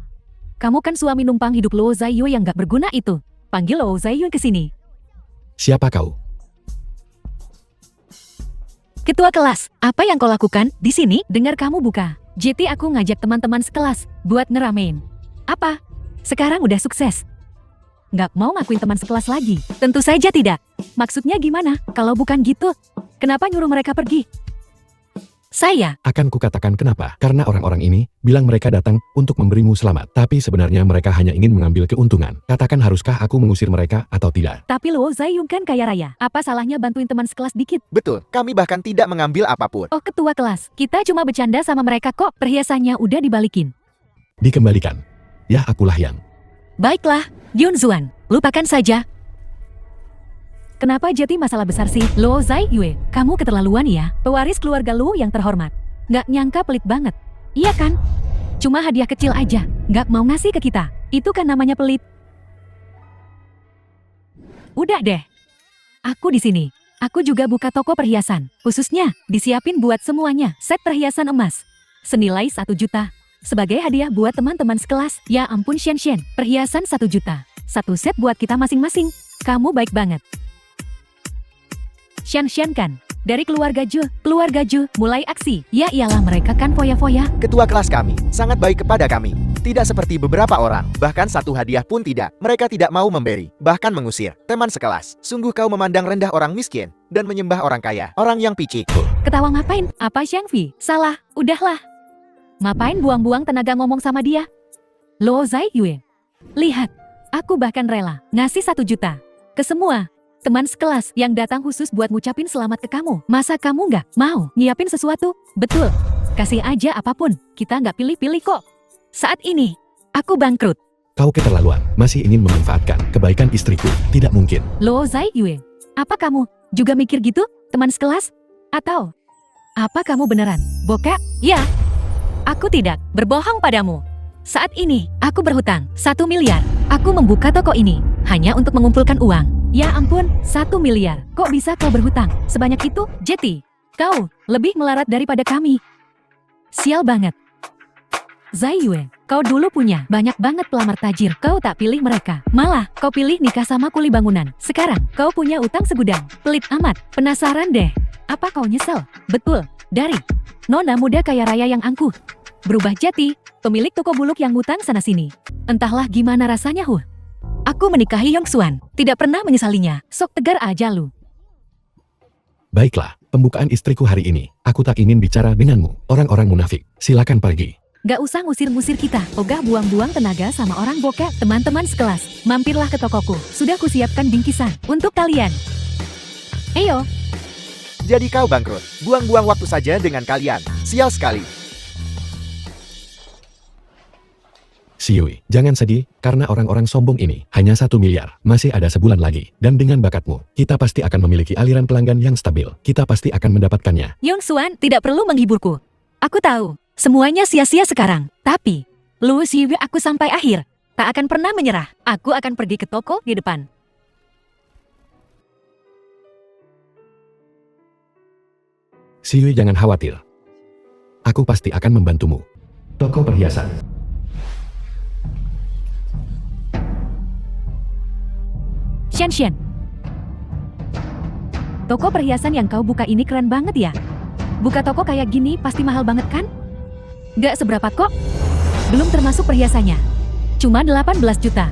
Kamu kan suami numpang hidup Luo Zaiyu yang gak berguna itu. Panggil Luo Zaiyu ke sini. Siapa kau? Ketua kelas, apa yang kau lakukan di sini? Dengar kamu buka. JT aku ngajak teman-teman sekelas buat ngeramein. Apa? Sekarang udah sukses. Nggak mau ngakuin teman sekelas lagi? Tentu saja tidak. Maksudnya gimana? Kalau bukan gitu, kenapa nyuruh mereka pergi? Saya. Akan kukatakan kenapa. Karena orang-orang ini bilang mereka datang untuk memberimu selamat. Tapi sebenarnya mereka hanya ingin mengambil keuntungan. Katakan haruskah aku mengusir mereka atau tidak? Tapi Luo Zaiyun kan kaya raya. Apa salahnya bantuin teman sekelas dikit? Betul, kami bahkan tidak mengambil apapun. Oh ketua kelas, kita cuma bercanda sama mereka kok. Perhiasannya udah dibalikin. Dikembalikan. Ya akulah yang. Baiklah, Yun Zuan, lupakan saja. Kenapa jadi masalah besar sih? Luo Zaiyue, kamu keterlaluan ya. Pewaris keluarga Luo yang terhormat. Nggak nyangka pelit banget. Iya kan? Cuma hadiah kecil aja. Nggak mau ngasih ke kita. Itu kan namanya pelit. Udah deh. Aku di sini. Aku juga buka toko perhiasan. Khususnya, disiapin buat semuanya. Set perhiasan emas. Senilai 1 juta. Sebagai hadiah buat teman-teman sekelas. Ya ampun Shen Shen. Perhiasan 1 juta. 1 set buat kita masing-masing. Kamu baik banget. Shen Shen kan? Dari keluarga Ju mulai aksi. Ya iyalah mereka kan foya-foya. Ketua kelas kami sangat baik kepada kami. Tidak seperti beberapa orang, bahkan 1 hadiah pun tidak. Mereka tidak mau memberi, bahkan mengusir. Teman sekelas, sungguh kau memandang rendah orang miskin dan menyembah orang kaya, orang yang picik. Ketawa ngapain? Apa Xiangfi? Salah, udahlah. Ngapain buang-buang tenaga ngomong sama dia? Luo Zaiyue. Lihat, aku bahkan rela ngasih 1 juta ke semua teman sekelas yang datang khusus buat ngucapin selamat ke kamu. Masa kamu nggak mau nyiapin sesuatu? Betul, kasih aja apapun. Kita nggak pilih-pilih kok. Saat ini, aku bangkrut. Kau keterlaluan. Masih ingin memanfaatkan kebaikan istriku. Tidak mungkin. Luo Zaiyue, apa kamu juga mikir gitu, teman sekelas? Atau, apa kamu beneran bokap? Ya, aku tidak berbohong padamu. Saat ini, aku berhutang 1 miliar. Aku membuka toko ini hanya untuk mengumpulkan uang. Ya ampun, 1 miliar. Kok bisa kau berhutang sebanyak itu? Jetty, kau lebih melarat daripada kami. Sial banget. Zaiyue, kau dulu punya banyak banget pelamar tajir. Kau tak pilih mereka. Malah, kau pilih nikah sama kuli bangunan. Sekarang, kau punya utang segudang. Pelit amat. Penasaran deh. Apa kau nyesel? Betul, dari nona muda kaya raya yang angkuh. Berubah jadi pemilik toko buluk yang ngutang sana-sini. Entahlah gimana rasanya, Aku menikahi Yong Xuan. Tidak pernah menyesalinya. Sok tegar aja lu. Baiklah, pembukaan istriku hari ini. Aku tak ingin bicara denganmu. Orang-orang munafik. Silakan pergi. Gak usah ngusir-ngusir kita. Ogah buang-buang tenaga sama orang bokeh. Teman-teman sekelas, mampirlah ke tokoku. Sudah kusiapkan bingkisan untuk kalian. Ayo. Jadi kau bangkrut. Buang-buang waktu saja dengan kalian. Sial sekali. Siui, jangan sedih, karena orang-orang sombong ini hanya 1 miliar. Masih ada sebulan lagi. Dan dengan bakatmu, kita pasti akan memiliki aliran pelanggan yang stabil. Kita pasti akan mendapatkannya. Yong Xuan tidak perlu menghiburku. Aku tahu, semuanya sia-sia sekarang. Tapi, Lu Siwi aku sampai akhir. Tak akan pernah menyerah. Aku akan pergi ke toko di depan. Siui jangan khawatir. Aku pasti akan membantumu. Toko perhiasan. Shen Shen. Toko perhiasan yang kau buka ini keren banget ya. Buka toko kayak gini pasti mahal banget kan? Gak seberapa kok. Belum termasuk perhiasannya. Cuma 18 juta.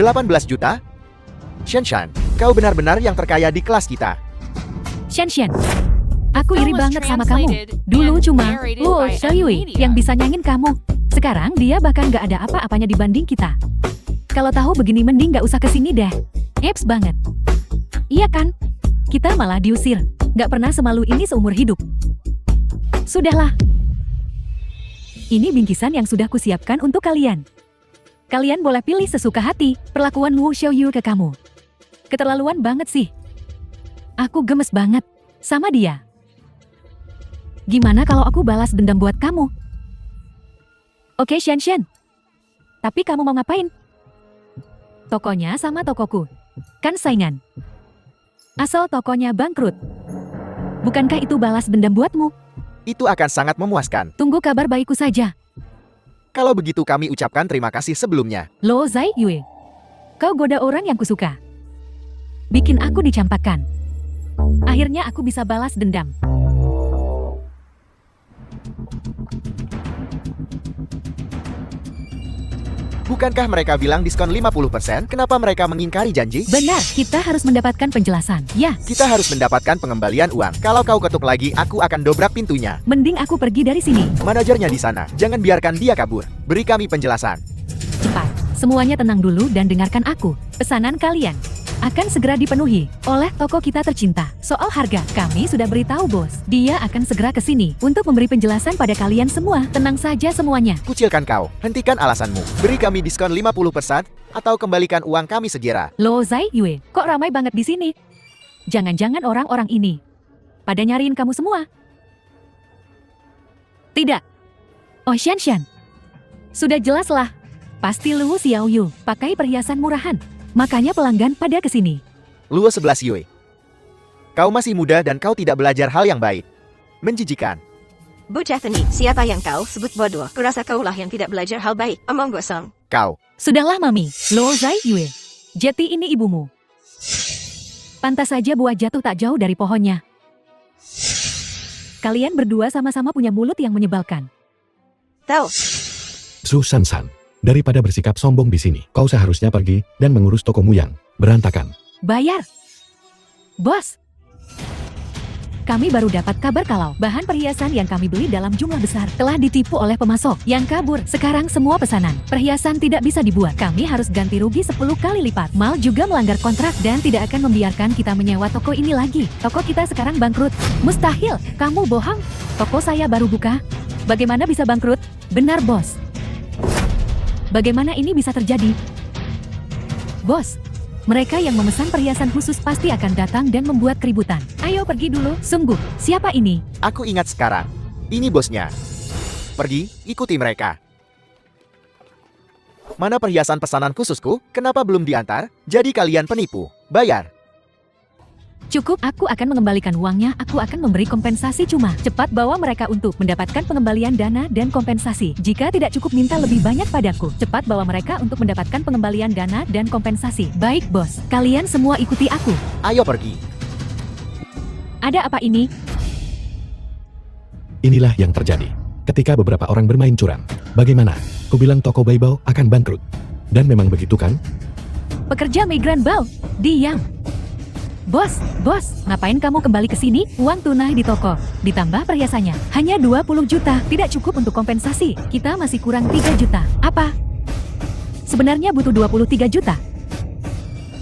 18 juta? Shen Shen, kau benar-benar yang terkaya di kelas kita. Shen Shen. Aku iri banget sama kamu. Dulu cuma Luo Xiaoyui yang bisa nyanyiin kamu. Sekarang dia bahkan gak ada apa-apanya dibanding kita. Kalau tahu begini mending gak usah kesini deh. Eps banget. Iya kan? Kita malah diusir. Gak pernah semalu ini seumur hidup. Sudahlah. Ini bingkisan yang sudah kusiapkan untuk kalian. Kalian boleh pilih sesuka hati perlakuan Luo Xiaoyu ke kamu. Keterlaluan banget sih. Aku gemes banget sama dia. Gimana kalau aku balas dendam buat kamu? Oke Shen Shen. Tapi kamu mau ngapain? Tokonya sama tokoku. Kan saingan. Asal tokonya bangkrut. Bukankah itu balas dendam buatmu? Itu akan sangat memuaskan. Tunggu kabar baikku saja. Kalau begitu kami ucapkan terima kasih sebelumnya. Luo Zaiyue. Kau goda orang yang kusuka. Bikin aku dicampakkan. Akhirnya aku bisa balas dendam. Bukankah mereka bilang diskon 50%? Kenapa mereka mengingkari janji? Benar, kita harus mendapatkan penjelasan. Ya, Kita harus mendapatkan pengembalian uang. Kalau kau ketuk lagi, aku akan dobrak pintunya. mending aku pergi dari sini. Manajernya di sana. Jangan biarkan dia kabur. Beri kami penjelasan. Cepat, semuanya tenang dulu dan dengarkan aku. Pesanan kalian akan segera dipenuhi oleh toko kita tercinta. Soal harga, kami sudah beritahu bos. Dia akan segera ke sini untuk memberi penjelasan pada kalian semua. Tenang saja semuanya. Kucilkan kau. Hentikan alasanmu. Beri kami diskon 50% atau kembalikan uang kami segera. Lo Zai Yue, kok ramai banget di sini? Jangan-jangan orang-orang ini pada nyariin kamu semua? Tidak. Oh Xian Xian. Sudah jelas lah. Pasti Luo Xiaoyu pakai perhiasan murahan. Makanya pelanggan pada kesini. Luo 11 Yue. Kau masih muda dan kau tidak belajar hal yang baik. Menjijikan. Bocah teni, siapa yang kau sebut bodoh? Kurasa kaulah yang tidak belajar hal baik. Omong gosong. Kau. Sudahlah Mami, Lo Zai Yue. Jeti ini ibumu. Pantas saja buah jatuh tak jauh dari pohonnya. Kalian berdua sama-sama punya mulut yang menyebalkan. Tahu, Su San, daripada bersikap sombong di sini, kau seharusnya pergi dan mengurus tokomu yang berantakan. Bayar. Bos. Kami baru dapat kabar kalau bahan perhiasan yang kami beli dalam jumlah besar telah ditipu oleh pemasok yang kabur. Sekarang semua pesanan perhiasan tidak bisa dibuat. Kami harus ganti rugi 10 kali lipat. Mal juga melanggar kontrak dan tidak akan membiarkan kita menyewa toko ini lagi. Toko kita sekarang bangkrut. Mustahil, kamu bohong. Toko saya baru buka. Bagaimana bisa bangkrut? Benar, bos. Bagaimana ini bisa terjadi? Bos, mereka yang memesan perhiasan khusus pasti akan datang dan membuat keributan. Ayo pergi dulu. Sungguh, siapa ini? Aku ingat sekarang. Ini bosnya. Pergi, ikuti mereka. Mana perhiasan pesanan khususku? Kenapa belum diantar? Jadi kalian penipu. Bayar. Cukup, aku akan mengembalikan uangnya. Aku akan memberi kompensasi cuma. Cepat bawa mereka untuk mendapatkan pengembalian dana dan kompensasi. Jika tidak cukup, minta lebih banyak padaku. Cepat bawa mereka untuk mendapatkan pengembalian dana dan kompensasi. Baik, bos. Kalian semua ikuti aku. Ayo pergi. Ada apa ini? Inilah yang terjadi ketika beberapa orang bermain curang. Bagaimana? Kubilang toko Baibao akan bangkrut. Dan memang begitu kan? Pekerja migran Bao. Diam. Bos, ngapain kamu kembali ke sini? Uang tunai di toko, ditambah perhiasannya. Hanya 20 juta, tidak cukup untuk kompensasi. Kita masih kurang 3 juta. Apa? Sebenarnya butuh 23 juta.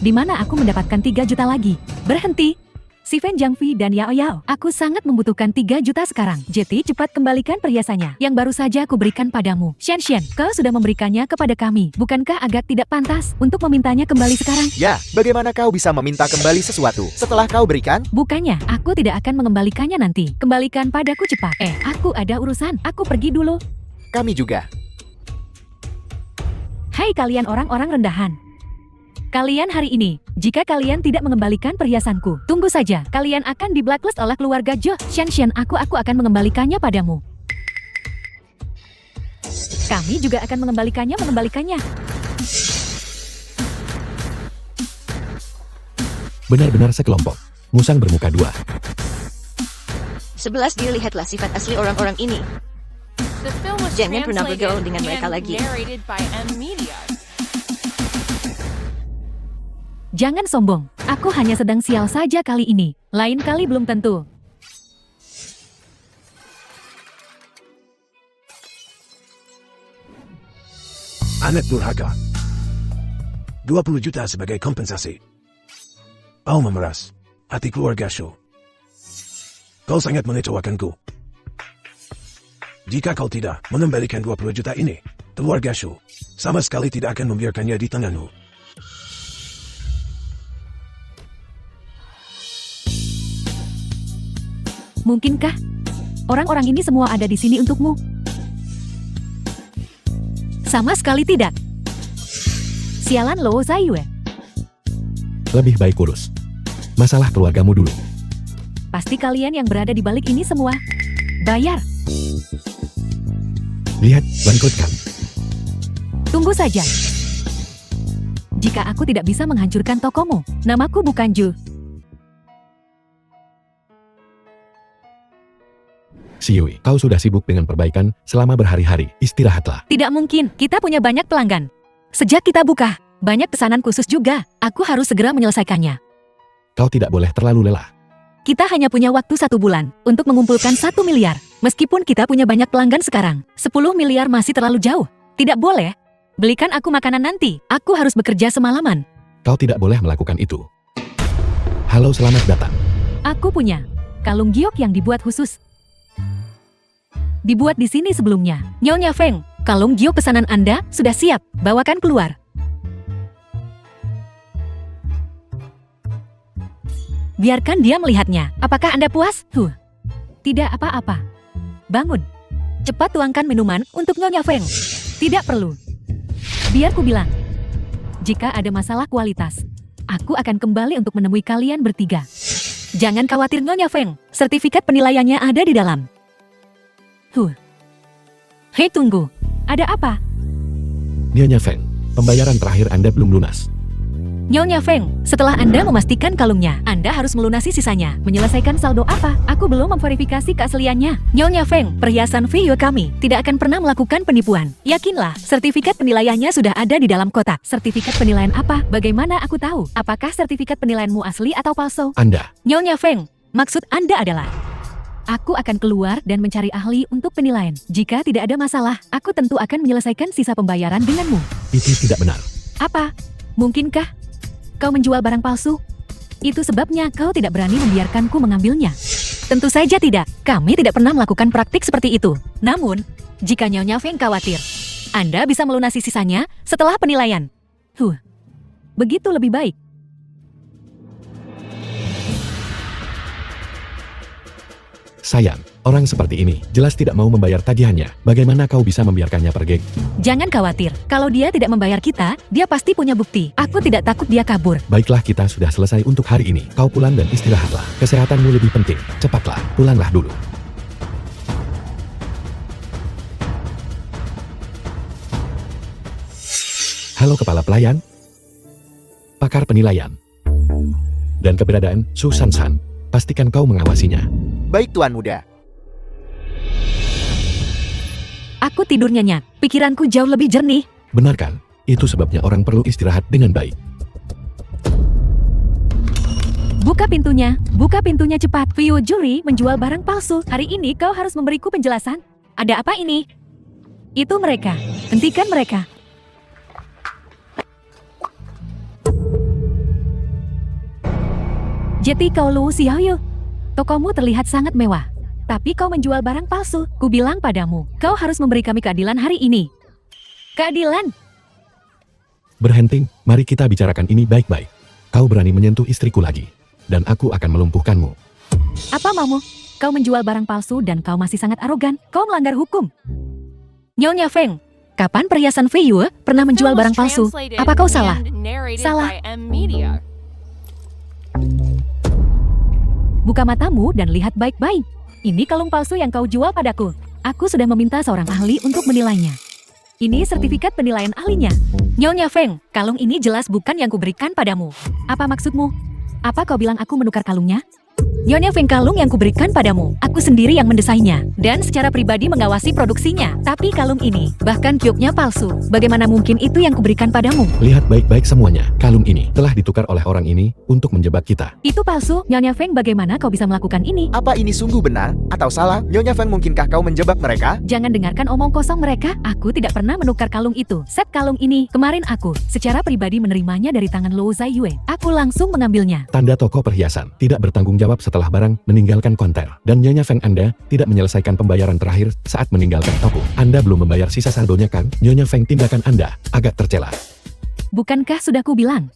Di mana aku mendapatkan 3 juta lagi? Berhenti. Si Fen Jiangfi dan Yao Yao, aku sangat membutuhkan 3 juta sekarang. Jeti, cepat kembalikan perhiasannya yang baru saja aku berikan padamu. Xian Xian, kau sudah memberikannya kepada kami. Bukankah agak tidak pantas untuk memintanya kembali sekarang? Ya, bagaimana kau bisa meminta kembali sesuatu setelah kau berikan? Bukannya, aku tidak akan mengembalikannya nanti. Kembalikan padaku cepat. Aku ada urusan. Aku pergi dulu. Kami juga. Hai kalian orang-orang rendahan. Kalian hari ini, jika kalian tidak mengembalikan perhiasanku, tunggu saja. Kalian akan di-blacklist oleh keluarga Jo. Xian Xian, aku akan mengembalikannya padamu. Kami juga akan mengembalikannya. Benar-benar sekelompok musang bermuka dua. 11 dilihatlah sifat asli orang-orang ini. The film was Jangan pernah translated bergaul dengan mereka and lagi. narrated by M Media. Jangan sombong. Aku hanya sedang sial saja kali ini. Lain kali belum tentu. Anak durhaka. 20 juta sebagai kompensasi. Kau memeras hati keluarga Shu. Kau sangat mengecewakanku. Jika kau tidak mengembalikan 20 juta ini, keluarga Shu sama sekali tidak akan membiarkannya di tanganmu. Mungkinkah orang-orang ini semua ada di sini untukmu? Sama sekali tidak. Sialan Luo Zai-yue. Lebih baik urus masalah keluargamu dulu. Pasti kalian yang berada di balik ini semua bayar. Lihat, bangkrutkan. Tunggu saja. Jika aku tidak bisa menghancurkan tokomu, namaku bukan Ju. Xiui, kau sudah sibuk dengan perbaikan selama berhari-hari. Istirahatlah. Tidak mungkin, kita punya banyak pelanggan. Sejak kita buka, banyak pesanan khusus juga. Aku harus segera menyelesaikannya. Kau tidak boleh terlalu lelah. Kita hanya punya waktu 1 bulan untuk mengumpulkan 1 miliar. Meskipun kita punya banyak pelanggan sekarang, 10 miliar masih terlalu jauh. Tidak boleh. Belikan aku makanan nanti. Aku harus bekerja semalaman. Kau tidak boleh melakukan itu. Halo, selamat datang. Aku punya kalung giok yang dibuat khusus. Dibuat di sini sebelumnya. Nyonya Feng, kalung giok pesanan Anda sudah siap. Bawakan keluar. Biarkan dia melihatnya. Apakah Anda puas? Tidak apa-apa. Bangun. Cepat tuangkan minuman untuk Nyonya Feng. Tidak perlu. Biar ku bilang. Jika ada masalah kualitas, aku akan kembali untuk menemui kalian bertiga. Jangan khawatir Nyonya Feng. Sertifikat penilaiannya ada di dalam. Hei, tunggu. Ada apa? Nyonya Feng, pembayaran terakhir Anda belum lunas. Nyonya Feng, setelah Anda memastikan kalungnya, Anda harus melunasi sisanya. Menyelesaikan saldo apa? Aku belum memverifikasi keasliannya. Nyonya Feng, perhiasan Viyo kami tidak akan pernah melakukan penipuan. Yakinlah, sertifikat penilaiannya sudah ada di dalam kotak. Sertifikat penilaian apa? Bagaimana aku tahu? Apakah sertifikat penilaianmu asli atau palsu? Anda. Nyonya Feng, maksud Anda adalah aku akan keluar dan mencari ahli untuk penilaian. Jika tidak ada masalah, aku tentu akan menyelesaikan sisa pembayaran denganmu. Itu tidak benar. Apa? Mungkinkah kau menjual barang palsu? Itu sebabnya kau tidak berani membiarkanku mengambilnya. Tentu saja tidak. Kami tidak pernah melakukan praktik seperti itu. Namun, jika Nyonya Feng khawatir, Anda bisa melunasi sisanya setelah penilaian. Begitu lebih baik. Sayang, orang seperti ini jelas tidak mau membayar tagihannya. Bagaimana kau bisa membiarkannya pergi? Jangan khawatir. Kalau dia tidak membayar kita, dia pasti punya bukti. Aku tidak takut dia kabur. Baiklah, kita sudah selesai untuk hari ini. Kau pulang dan istirahatlah. Kesehatanmu lebih penting. Cepatlah, pulanglah dulu. Halo kepala pelayan, pakar penilaian, dan keberadaan Susan San. Pastikan kau mengawasinya. Baik Tuan Muda. Aku tidur nyenyak. Pikiranku jauh lebih jernih. Benar kan? Itu sebabnya orang perlu istirahat dengan baik. Buka pintunya cepat. Vio Juri menjual barang palsu. Hari ini kau harus memberiku penjelasan. Ada apa ini? Itu mereka. Hentikan mereka. Jadi kau Lu Xiaoyu. Tokomu terlihat sangat mewah. Tapi kau menjual barang palsu. Ku bilang padamu, kau harus memberi kami keadilan hari ini. Keadilan? Berhenti, mari kita bicarakan ini baik-baik. Kau berani menyentuh istriku lagi, dan aku akan melumpuhkanmu. Apa maumu? Kau menjual barang palsu dan kau masih sangat arogan. Kau melanggar hukum. Nyonya Feng, kapan perhiasan Fei Yue pernah menjual barang palsu? Apa kau salah? Salah. Buka matamu dan lihat baik-baik. Ini kalung palsu yang kau jual padaku. Aku sudah meminta seorang ahli untuk menilainya. Ini sertifikat penilaian ahlinya. Nyonya Feng, kalung ini jelas bukan yang kuberikan padamu. Apa maksudmu? Apa kau bilang aku menukar kalungnya? Nyonya Feng, kalung yang kuberikan padamu, aku sendiri yang mendesainnya dan secara pribadi mengawasi produksinya. Tapi kalung ini, bahkan kyoknya palsu. Bagaimana mungkin itu yang kuberikan padamu? Lihat baik-baik semuanya. Kalung ini telah ditukar oleh orang ini untuk menjebak kita. Itu palsu. Nyonya Feng, bagaimana kau bisa melakukan ini? Apa ini sungguh benar atau salah? Nyonya Feng, mungkinkah kau menjebak mereka? Jangan dengarkan omong kosong mereka. Aku tidak pernah menukar kalung itu. Set kalung ini, kemarin aku secara pribadi menerimanya dari tangan Luo Zaiyue. Aku langsung mengambilnya. Tanda toko perhiasan tidak bertanggung jawab setelah barang meninggalkan konter. Dan Nyonya Feng, Anda tidak menyelesaikan pembayaran terakhir saat meninggalkan toko. Anda belum membayar sisa saldonya kan? Nyonya Feng, tindakan Anda agak tercela. Bukankah sudah ku bilang?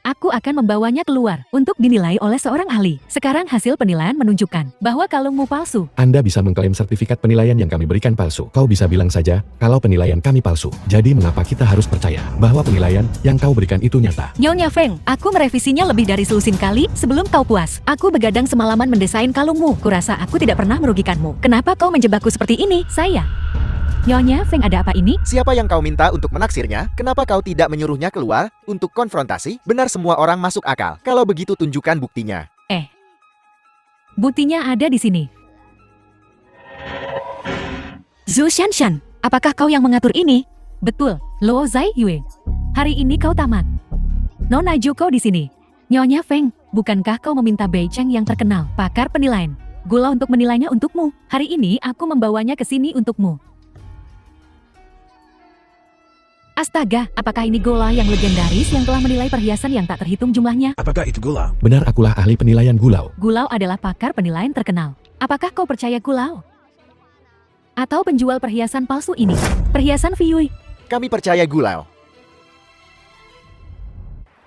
Aku akan membawanya keluar untuk dinilai oleh seorang ahli. Sekarang hasil penilaian menunjukkan bahwa kalungmu palsu. Anda bisa mengklaim sertifikat penilaian yang kami berikan palsu. Kau bisa bilang saja kalau penilaian kami palsu. Jadi mengapa kita harus percaya bahwa penilaian yang kau berikan itu nyata? Nyonya Feng, aku merevisinya lebih dari selusin kali sebelum kau puas. Aku begadang semalaman mendesain kalungmu. Kurasa aku tidak pernah merugikanmu. Kenapa kau menjebakku seperti ini? Saya. Nyonya Feng, ada apa ini? Siapa yang kau minta untuk menaksirnya? Kenapa kau tidak menyuruhnya keluar untuk konfrontasi? Benar, semua orang masuk akal. Kalau begitu tunjukkan buktinya. Buktinya ada di sini. Zhu Shanshan, apakah kau yang mengatur ini? Betul, Luo Zaiyue. Hari ini kau tamat. Nona Joko di sini. Nyonya Feng, bukankah kau meminta Bei Cheng yang terkenal, pakar penilaian, gula untuk menilainya untukmu? Hari ini aku membawanya ke sini untukmu. Astaga, apakah ini Gola yang legendaris yang telah menilai perhiasan yang tak terhitung jumlahnya? Apakah itu gula? Benar, akulah ahli penilaian Gulau. Gulau adalah pakar penilaian terkenal. Apakah kau percaya Gulau? Atau penjual perhiasan palsu ini? Perhiasan Fiyui. Kami percaya Gulau.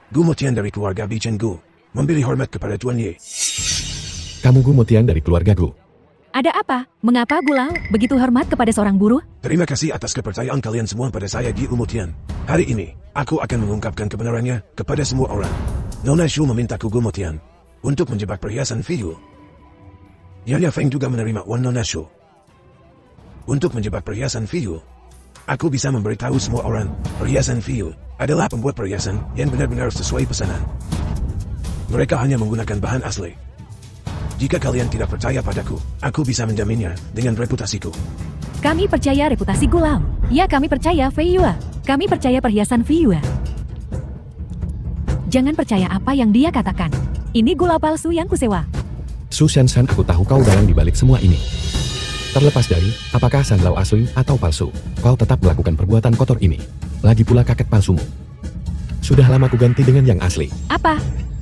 Gu Motian dari keluarga Bichen Gu. Memberi hormat kepada Tuan Ye. Kamu Gu Motian dari keluarga Gu. Ada apa? Mengapa Gulau begitu hormat kepada seorang buruh? Terima kasih atas kepercayaan kalian semua pada saya di Umutian. Hari ini, aku akan mengungkapkan kebenarannya kepada semua orang. Nona Shu memintaku Gu Motian untuk menjebak perhiasan Fiyu. Nyonya Feng juga menerima uang Nona Shu. Untuk menjebak perhiasan Fiyu, aku bisa memberitahu semua orang, perhiasan Fiyu adalah pembuat perhiasan yang benar-benar sesuai pesanan. Mereka hanya menggunakan bahan asli. Jika kalian tidak percaya padaku, aku bisa menjaminnya dengan reputasiku. Kami percaya reputasi Gulau. Ya, kami percaya Feiyue. Kami percaya perhiasan Feiyue. Jangan percaya apa yang dia katakan. Ini gula palsu yang kusewa. Su Shan-san, aku tahu kau dalang di balik semua ini. Terlepas dari apakah sandal asli atau palsu, kau tetap melakukan perbuatan kotor ini. Lagi pula kakek palsumu. Sudah lama ku ganti dengan yang asli. Apa?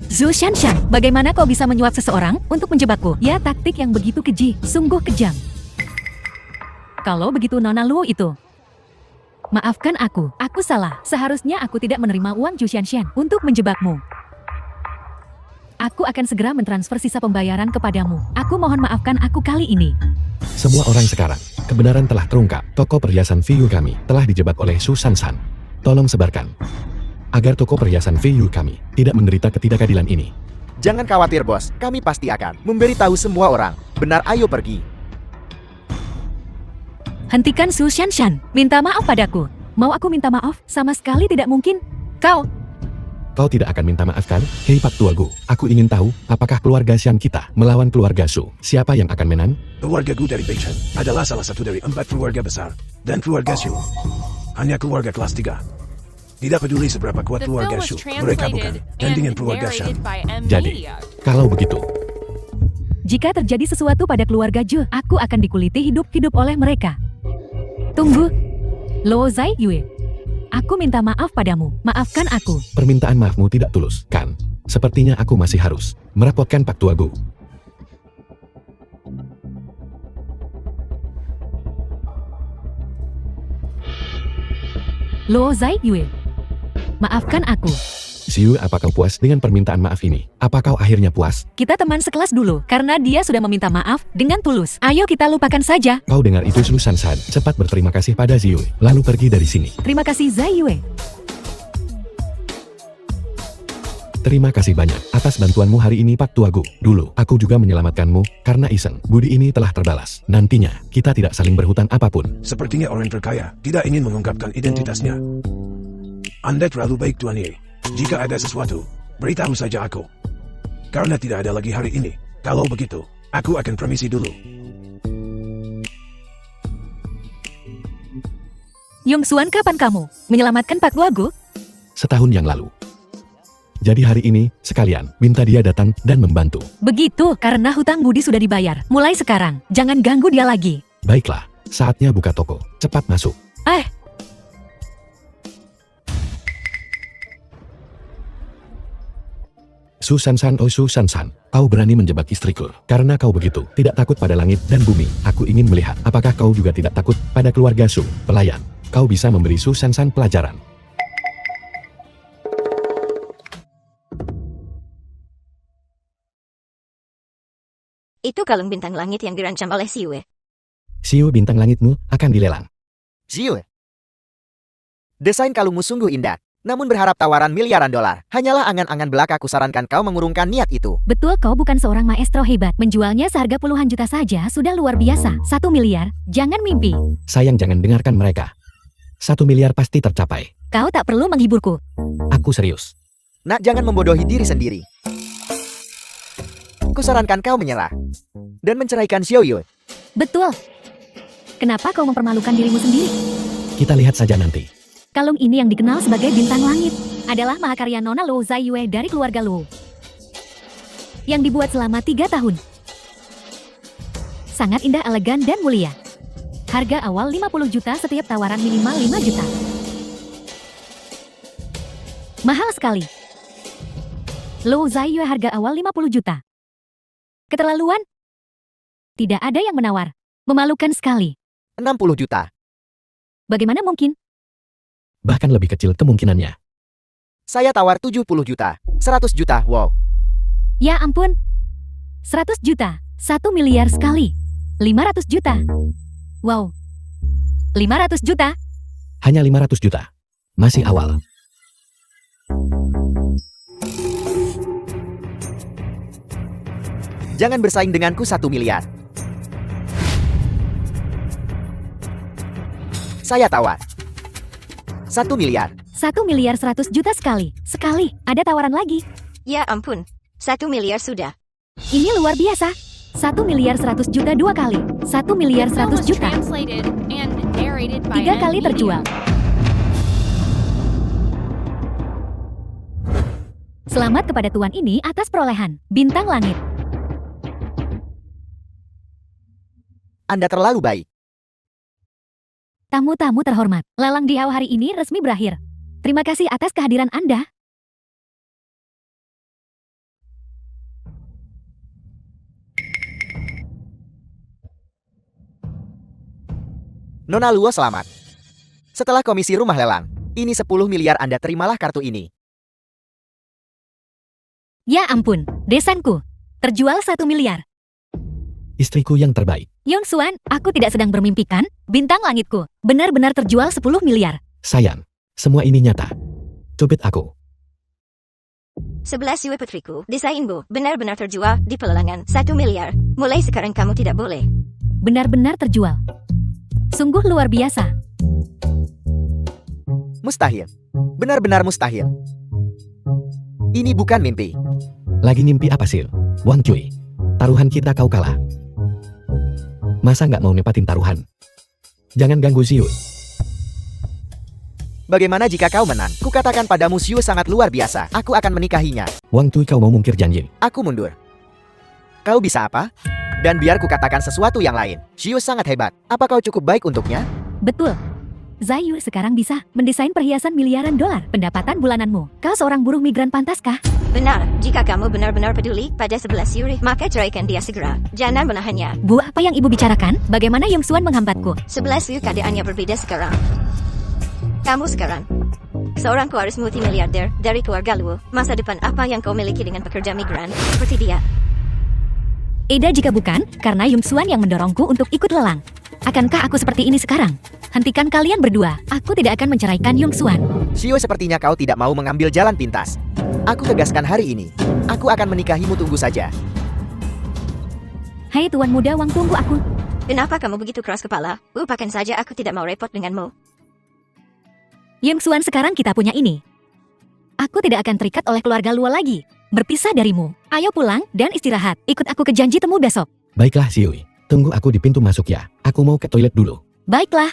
Zhu Shanshan, bagaimana kau bisa menyuap seseorang untuk menjebakku? Ya, taktik yang begitu keji, sungguh kejam. Kalau begitu Nona Luo itu. Maafkan aku salah. Seharusnya aku tidak menerima uang Zhu Shanshan untuk menjebakmu. Aku akan segera mentransfer sisa pembayaran kepadamu. Aku mohon maafkan aku kali ini. Semua orang sekarang, kebenaran telah terungkap. Toko perhiasan Fiyu kami telah dijebak oleh Su Shan-san. Tolong sebarkan agar toko perhiasan Fiyu kami tidak menderita ketidakadilan ini. Jangan khawatir bos, kami pasti akan memberitahu semua orang. Benar, ayo pergi. Hentikan Su Shanshan, minta maaf padaku. Mau aku minta maaf? Sama sekali tidak mungkin. Kau tidak akan minta maaf kan? Hei Pak Tua Gu, aku ingin tahu, apakah keluarga Shan kita melawan keluarga Su? Siapa yang akan menang? Keluarga Gu dari Beichen adalah salah satu dari 4 keluarga besar, dan keluarga Shu hanya keluarga kelas 3. Tidak peduli seberapa kuat The film keluarga was Shu, mereka bukan translated tandingan and keluarga Shan. narrated by M. Jadi, Media. kalau begitu, Jika terjadi sesuatu pada keluarga Zhu, aku akan dikuliti hidup-hidup oleh mereka. Tunggu. Luo Zai Yue. Aku minta maaf padamu. Maafkan aku. permintaan maafmu tidak tulus, kan? Sepertinya aku masih harus merepotkan Pak Tua Gu. Luo Zai Yue. Maafkan aku. Siu, apa kau puas dengan permintaan maaf ini? Apa kau akhirnya puas? Kita teman sekelas dulu, karena dia sudah meminta maaf dengan tulus. Ayo kita lupakan saja. Kau dengar itu Su Shan-san, cepat berterima kasih pada Ziyu, lalu pergi dari sini. Terima kasih Zai Yue. Terima kasih banyak atas bantuanmu hari ini Pak Tua Gu. Dulu, aku juga menyelamatkanmu, karena iseng. Budi ini telah terbalas. Nantinya, kita tidak saling berhutang apapun. Sepertinya orang terkaya tidak ingin mengungkapkan identitasnya. Anda terlalu baik Tuan Ye. Jika ada sesuatu, beritahu saja aku. Karena tidak ada lagi hari ini. Kalau begitu, aku akan permisi dulu. Yong Xuan, kapan kamu menyelamatkan Pak Tua Gu? Setahun yang lalu. Jadi hari ini, sekalian, minta dia datang dan membantu. Begitu, karena hutang budi sudah dibayar. Mulai sekarang, jangan ganggu dia lagi. Baiklah, saatnya buka toko. Cepat masuk. Su Shan-san, oh Su Shan-san, kau berani menjebak istriku. Karena kau begitu, tidak takut pada langit dan bumi. Aku ingin melihat, apakah kau juga tidak takut pada keluarga Su, pelayan. Kau bisa memberi Su Shan-san pelajaran. Itu kalung bintang langit yang dirancang oleh Siwe. Siu, bintang langitmu akan dilelang. Ziu. Desain kalungmu sungguh indah. Namun berharap tawaran miliaran dolar. Hanyalah angan-angan belaka, kusarankan kau mengurungkan niat itu. Betul, kau bukan seorang maestro hebat. Menjualnya seharga puluhan juta saja sudah luar biasa. 1 miliar, jangan mimpi. Sayang, jangan dengarkan mereka. 1 miliar pasti tercapai. Kau tak perlu menghiburku. Aku serius. Nak, jangan membodohi diri sendiri. Kusarankan kau menyelah dan menceraikan Xiao Yue. Betul. Kenapa kau mempermalukan dirimu sendiri? Kita lihat saja nanti. Kalung ini yang dikenal sebagai bintang langit adalah mahakarya Nona Luo Zaiyue dari keluarga Luo. Yang dibuat selama 3 tahun. Sangat indah, elegan, dan mulia. Harga awal 50 juta, setiap tawaran minimal 5 juta. Mahal sekali. Luo Zaiyue harga awal 50 juta. Keterlaluan? Tidak ada yang menawar. Memalukan sekali. 60 juta. Bagaimana mungkin? Bahkan lebih kecil kemungkinannya. Saya tawar 70 juta. 100 juta, wow. Ya ampun. 100 juta. 1 miliar sekali. 500 juta. Wow. 500 juta. Hanya 500 juta. Masih awal. Jangan bersaing denganku 1 miliar. Saya tawar 1 miliar. 1 miliar 100 juta sekali. Sekali. Ada tawaran lagi. Ya ampun, 1 miliar sudah. Ini luar biasa. 1 miliar 100 juta 2 kali. 1 miliar The film 100 was juta. translated and narrated by 3 kali NVIDIA. terjual. Selamat kepada tuan ini atas perolehan bintang langit. Anda terlalu baik. Tamu-tamu terhormat, lelang di hari ini resmi berakhir. Terima kasih atas kehadiran Anda. Nona Luo selamat. Setelah komisi rumah lelang, ini 10 miliar Anda terimalah kartu ini. Ya ampun, desanku. Terjual 1 miliar. Istriku yang terbaik. Yong Xuan, aku tidak sedang bermimpikan. Bintang langitku benar-benar terjual 10 miliar. Sayang, semua ini nyata. Cubit aku. 11 Yue putriku, desainmu benar-benar terjual di pelelangan 1 miliar. Mulai sekarang kamu tidak boleh. Benar-benar terjual. Sungguh luar biasa. Mustahil. Benar-benar mustahil. Ini bukan mimpi. Lagi ngimpi apa Sil? Wang Cui. Taruhan kita kau kalah. Masa nggak mau nepatin taruhan? Jangan ganggu Xiu. Bagaimana jika kau menang? Kukatakan padamu Xiu sangat luar biasa. Aku akan menikahinya. Wang Cui kau mau mungkir janji. Aku mundur. Kau bisa apa? Dan biar kukatakan sesuatu yang lain. Xiu sangat hebat. Apa kau cukup baik untuknya? Betul. Zayu sekarang bisa mendesain perhiasan miliaran dolar. Pendapatan bulananmu. Kau seorang buruh migran pantaskah? Benar, jika kamu benar-benar peduli pada 11 Yuri, maka ceraikan dia segera. Jangan menahannya. Bu, apa yang ibu bicarakan? Bagaimana Yong Xuan menghambatku? 11 Yuri keadaannya berbeda sekarang. Kamu sekarang seorang pewaris multimiliarder dari keluarga Luo. Masa depan apa yang kau miliki dengan pekerja migran seperti dia? Eda jika bukan, karena Yong Xuan yang mendorongku untuk ikut lelang. Akankah aku seperti ini sekarang? Hentikan kalian berdua. Aku tidak akan menceraikan Yong Xuan. Xiu, sepertinya kau tidak mau mengambil jalan pintas. Aku tegaskan hari ini. Aku akan menikahimu, tunggu saja. Hai tuan muda Wang, tunggu aku. Kenapa kamu begitu keras kepala? Lupakan saja, aku tidak mau repot denganmu. Yong Xuan, sekarang kita punya ini. Aku tidak akan terikat oleh keluarga Luo lagi. Berpisah darimu. Ayo pulang dan istirahat. Ikut aku ke janji temu besok. Baiklah Xiu. Tunggu aku di pintu masuk ya. Aku mau ke toilet dulu. Baiklah.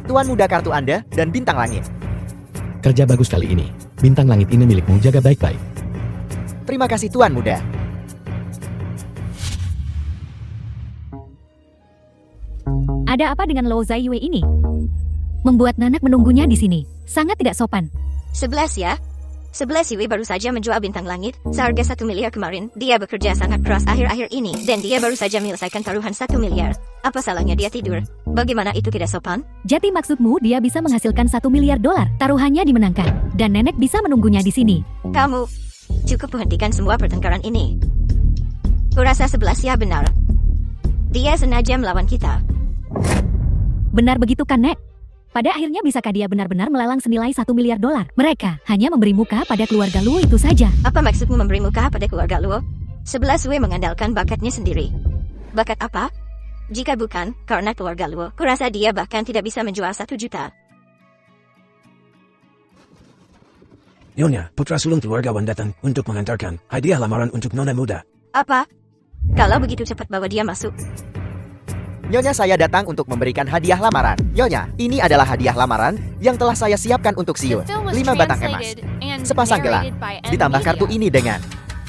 Tuan muda, kartu Anda dan bintang langit. Kerja bagus kali ini. Bintang langit ini milikmu, jaga baik-baik. Terima kasih tuan muda. Ada apa dengan Luo Zaiyue ini? Membuat Nanak menunggunya di sini. Sangat tidak sopan. 11 ya. 11 Yui baru saja menjual bintang langit seharga 1 miliar kemarin. Dia bekerja sangat keras akhir-akhir ini dan dia baru saja menyelesaikan taruhan 1 miliar. Apa salahnya dia tidur? Bagaimana itu tidak sopan? Jadi maksudmu dia bisa menghasilkan 1 miliar dolar. Taruhannya dimenangkan. Dan nenek bisa menunggunya di sini. Kamu cukup menghentikan semua pertengkaran ini. Kurasa 11 ya benar. Dia sengaja melawan kita. Benar begitu kan, Nek? Pada akhirnya bisakah dia benar-benar melelang senilai 1 miliar dolar? Mereka hanya memberi muka pada keluarga Luo itu saja. Apa maksudmu memberi muka pada keluarga Luo? 11 Yui mengandalkan bakatnya sendiri. Bakat apa? Jika bukan karena keluarga Luo, kurasa dia bahkan tidak bisa menjual 1 juta. Nyonya, putra sulung keluarga Wan datang untuk mengantarkan hadiah lamaran untuk nona muda. Apa? Kalau begitu cepat bawa dia masuk. Nyonya, saya datang untuk memberikan hadiah lamaran. Nyonya, ini adalah hadiah lamaran yang telah saya siapkan untuk The Siun. film was 5 batang emas, translated and sepasang gelang, narrated by N ditambah kartu Media. ini dengan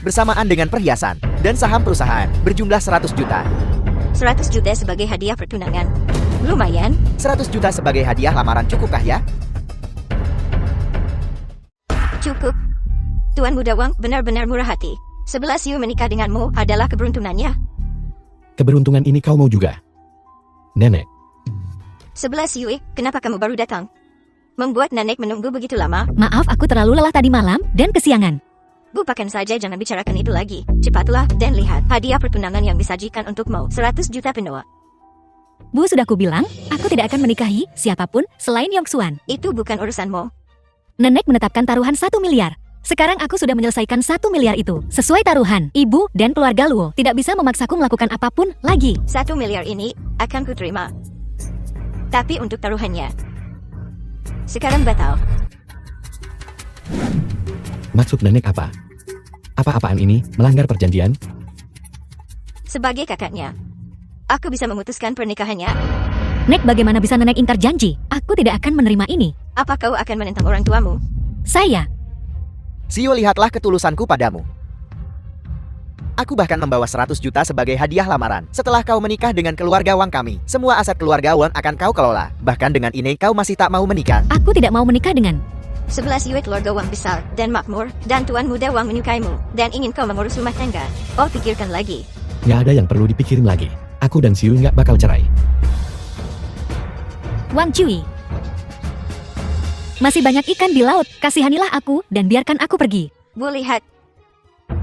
bersamaan dengan perhiasan dan saham perusahaan berjumlah 100 juta. 100 juta sebagai hadiah pertunangan. Lumayan. 100 juta sebagai hadiah lamaran cukupkah ya? Cukup. Tuan Muda Wang benar-benar murah hati. 11 Yu menikah denganmu adalah keberuntungannya. Keberuntungan ini kau mau juga? Nenek, 11 Yu, kenapa kamu baru datang? Membuat nenek menunggu begitu lama? Maaf, aku terlalu lelah tadi malam dan kesiangan. Lupakan saja, jangan bicarakan itu lagi. Cepatlah dan lihat hadiah pertunangan yang disajikan untukmu. 100 juta penuh. Bu, sudah kubilang, aku tidak akan menikahi siapapun selain Yong Xuan. Itu bukan urusanmu. Nenek menetapkan taruhan 1 miliar. Sekarang aku sudah menyelesaikan 1 miliar itu. Sesuai taruhan, ibu dan keluarga Luo tidak bisa memaksaku melakukan apapun lagi. 1 miliar ini akan kuterima. Tapi untuk taruhannya, sekarang batal. maksud nenek apa? Apa-apaan ini, melanggar perjanjian? Sebagai kakaknya, aku bisa memutuskan pernikahannya. Nek, bagaimana bisa nenek ingkar janji? Aku tidak akan menerima ini. Apa kau akan menentang orang tuamu? Saya, Siu, lihatlah ketulusanku padamu. Aku bahkan membawa 100 juta sebagai hadiah lamaran. Setelah kau menikah dengan keluarga Wang kami, semua aset keluarga Wang akan kau kelola. Bahkan dengan ini kau masih tak mau menikah. aku tidak mau menikah dengan 11 Yue keluarga Wang besar dan makmur, dan Tuan Muda Wang menyukaimu, dan ingin kau mengurus rumah tangga. Oh, pikirkan lagi. Nggak ada yang perlu dipikirin lagi. Aku dan Siu nggak bakal cerai. Wang Cui. Masih banyak ikan di laut, kasihanilah aku dan biarkan aku pergi. Bu, lihat.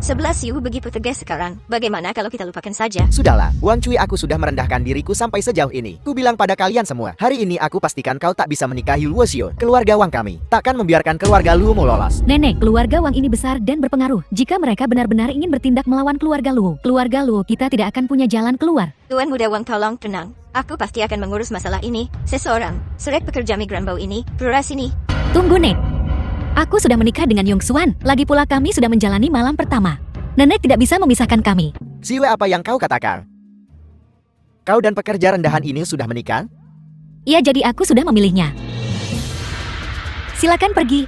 11 Yu begitu tegas sekarang. Bagaimana kalau kita lupakan saja? Sudahlah, Wang Cui, aku sudah merendahkan diriku sampai sejauh ini. Ku bilang pada kalian semua, hari ini aku pastikan kau tak bisa menikahi Luo Xiu, keluarga Wang kami. Takkan membiarkan keluarga Luo lolos. Nenek, keluarga Wang ini besar dan berpengaruh. Jika mereka benar-benar ingin bertindak melawan keluarga Luo kita tidak akan punya jalan keluar. Tuan Muda Wang, tolong tenang. Aku pasti akan mengurus masalah ini. Seseorang, serek pekerja migran bau ini, keluar sini. Tunggu, Nek. Aku sudah menikah dengan Yong Xuan. Lagi pula kami sudah menjalani malam pertama. Nenek tidak bisa memisahkan kami. Siwe, apa yang kau katakan? Kau dan pekerja rendahan ini sudah menikah? Iya, jadi aku sudah memilihnya. Silakan pergi.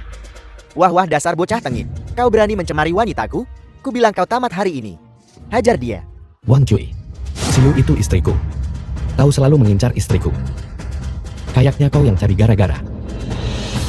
Wah, dasar bocah tengik. Kau berani mencemari wanitaku? Ku bilang kau tamat hari ini. Hajar dia. Wang Cui, Siu itu istriku. Kau selalu mengincar istriku. Kayaknya kau yang cari gara-gara.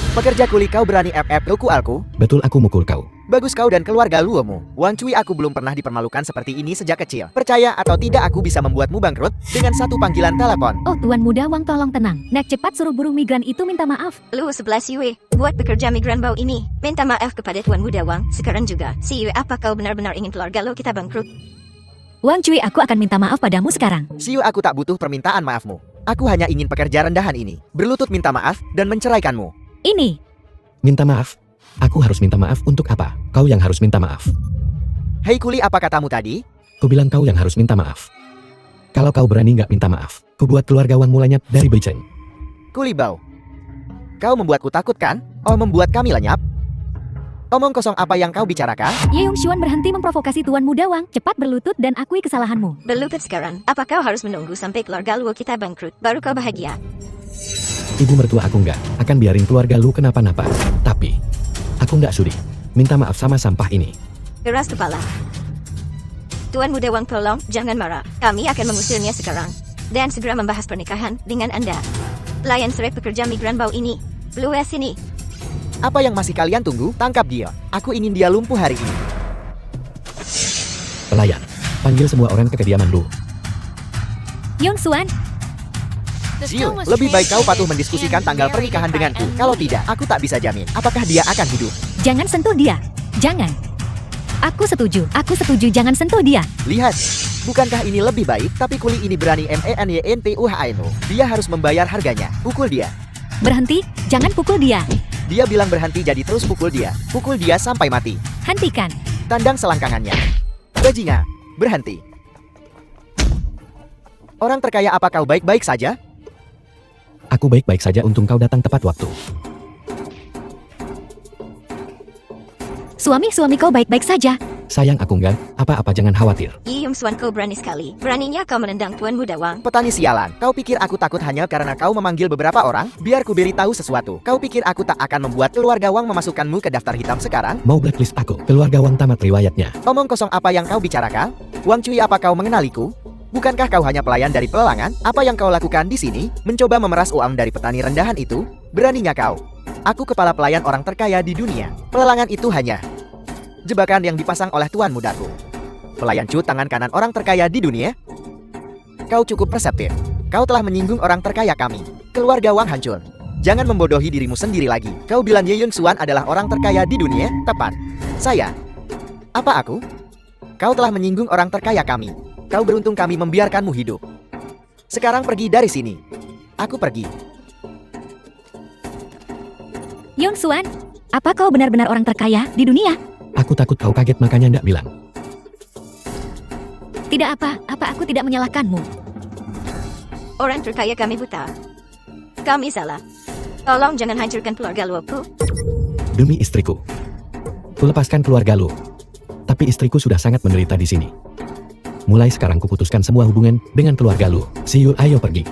Pekerja kuli, kau berani luku alku? Betul, aku mukul kau. Bagus kau dan keluarga Luomu. Wang Cui, aku belum pernah dipermalukan seperti ini sejak kecil. Percaya atau tidak, aku bisa membuatmu bangkrut dengan satu panggilan telepon. Oh, Tuan Muda Wang, tolong tenang. Nek, cepat suruh buruh migran itu minta maaf. Lu 11 Yue, buat pekerja migran bau ini. Minta maaf kepada Tuan Muda Wang. Sekarang juga, si Yue, apa kau benar-benar ingin keluarga lo kita bangkrut? Wang Cui, aku akan minta maaf padamu sekarang. Siu, aku tak butuh permintaan maafmu. Aku hanya ingin pekerja rendahan ini berlutut minta maaf dan menceraikanmu. Ini, Minta maaf? Aku harus minta maaf untuk apa? Kau yang harus minta maaf. Hei kuli, apa katamu tadi? Ku bilang kau yang harus minta maaf. Kalau kau berani nggak minta maaf, ku buat keluarga Wang mulanya dari Beijing. Kuli Bau. Kau membuatku takut kan? Oh, membuat kami lenyap? Omong kosong apa yang kau bicarakan? Ye Yong Xuan berhenti memprovokasi Tuan Muda Wang. Cepat berlutut dan akui kesalahanmu. Berlutut sekarang. Apa kau harus menunggu sampai keluarga lo kita bangkrut, baru kau bahagia? Ibu mertua aku nggak akan biarin keluarga lu kenapa-napa. Tapi, aku nggak sudi minta maaf sama sampah ini. Keras kepala. Tuan Muda Wang, tolong, jangan marah. Kami akan mengusirnya sekarang. Dan segera membahas pernikahan dengan Anda. Pelayan serek pekerja migran bau ini. Keluar sini. Apa yang masih kalian tunggu? Tangkap dia. Aku ingin dia lumpuh hari ini. Pelayan, panggil semua orang ke kediaman lu. Yong Xuan, The Siu, film was lebih baik kau patuh translated mendiskusikan and tanggal narrated pernikahan by denganku. N Kalau Media. tidak, aku tak bisa jamin apakah dia akan hidup. jangan sentuh dia. Jangan. Aku setuju jangan sentuh dia. Lihat, bukankah ini lebih baik? Tapi kuli ini berani menyentuh. Dia harus membayar harganya. Pukul dia. Berhenti, jangan pukul dia. Dia bilang berhenti, jadi terus pukul dia. Pukul dia sampai mati. Hentikan. Tandang selangkangannya. Bajingan, berhenti. Orang terkaya, apa kau baik-baik saja? Aku baik-baik saja, untung kau datang tepat waktu. Suami kau baik-baik saja. Sayang aku enggak, apa-apa jangan khawatir. Yung Swan kau berani sekali. Beraninya kau menendang Tuan Muda Wang. Petani sialan, kau pikir aku takut hanya karena kau memanggil beberapa orang? Biar ku beritahu sesuatu. Kau pikir aku tak akan membuat keluarga Wang memasukkanmu ke daftar hitam sekarang? Mau blacklist aku, keluarga Wang tamat riwayatnya. Omong kosong apa yang kau bicarakan? Wang Cui, apa kau mengenaliku? Bukankah kau hanya pelayan dari pelelangan? Apa yang kau lakukan di sini? Mencoba memeras uang dari petani rendahan itu? Beraninya kau? Aku kepala pelayan orang terkaya di dunia. Pelelangan itu hanya jebakan yang dipasang oleh tuan mudaku. Pelayan Cu, tangan kanan orang terkaya di dunia? Kau cukup perseptif. Kau telah menyinggung orang terkaya kami. Keluarga Wang hancur. Jangan membodohi dirimu sendiri lagi. Kau bilang Ye Yun Xuan adalah orang terkaya di dunia? Tepat. Saya? Apa aku? Kau telah menyinggung orang terkaya kami. Kau beruntung kami membiarkanmu hidup. Sekarang pergi dari sini. Aku pergi. Yong Xuan, apa kau benar-benar orang terkaya di dunia? Aku takut kau kaget makanya ndak bilang. Tidak apa aku tidak menyalahkanmu. Orang terkaya kami buta. Kami salah. Tolong jangan hancurkan keluarga Luoku. Demi istriku. Kulepaskan keluarga lu. Tapi istriku sudah sangat menderita di sini. Mulai sekarang kuputuskan semua hubungan dengan keluarga lu. See you, ayo pergi.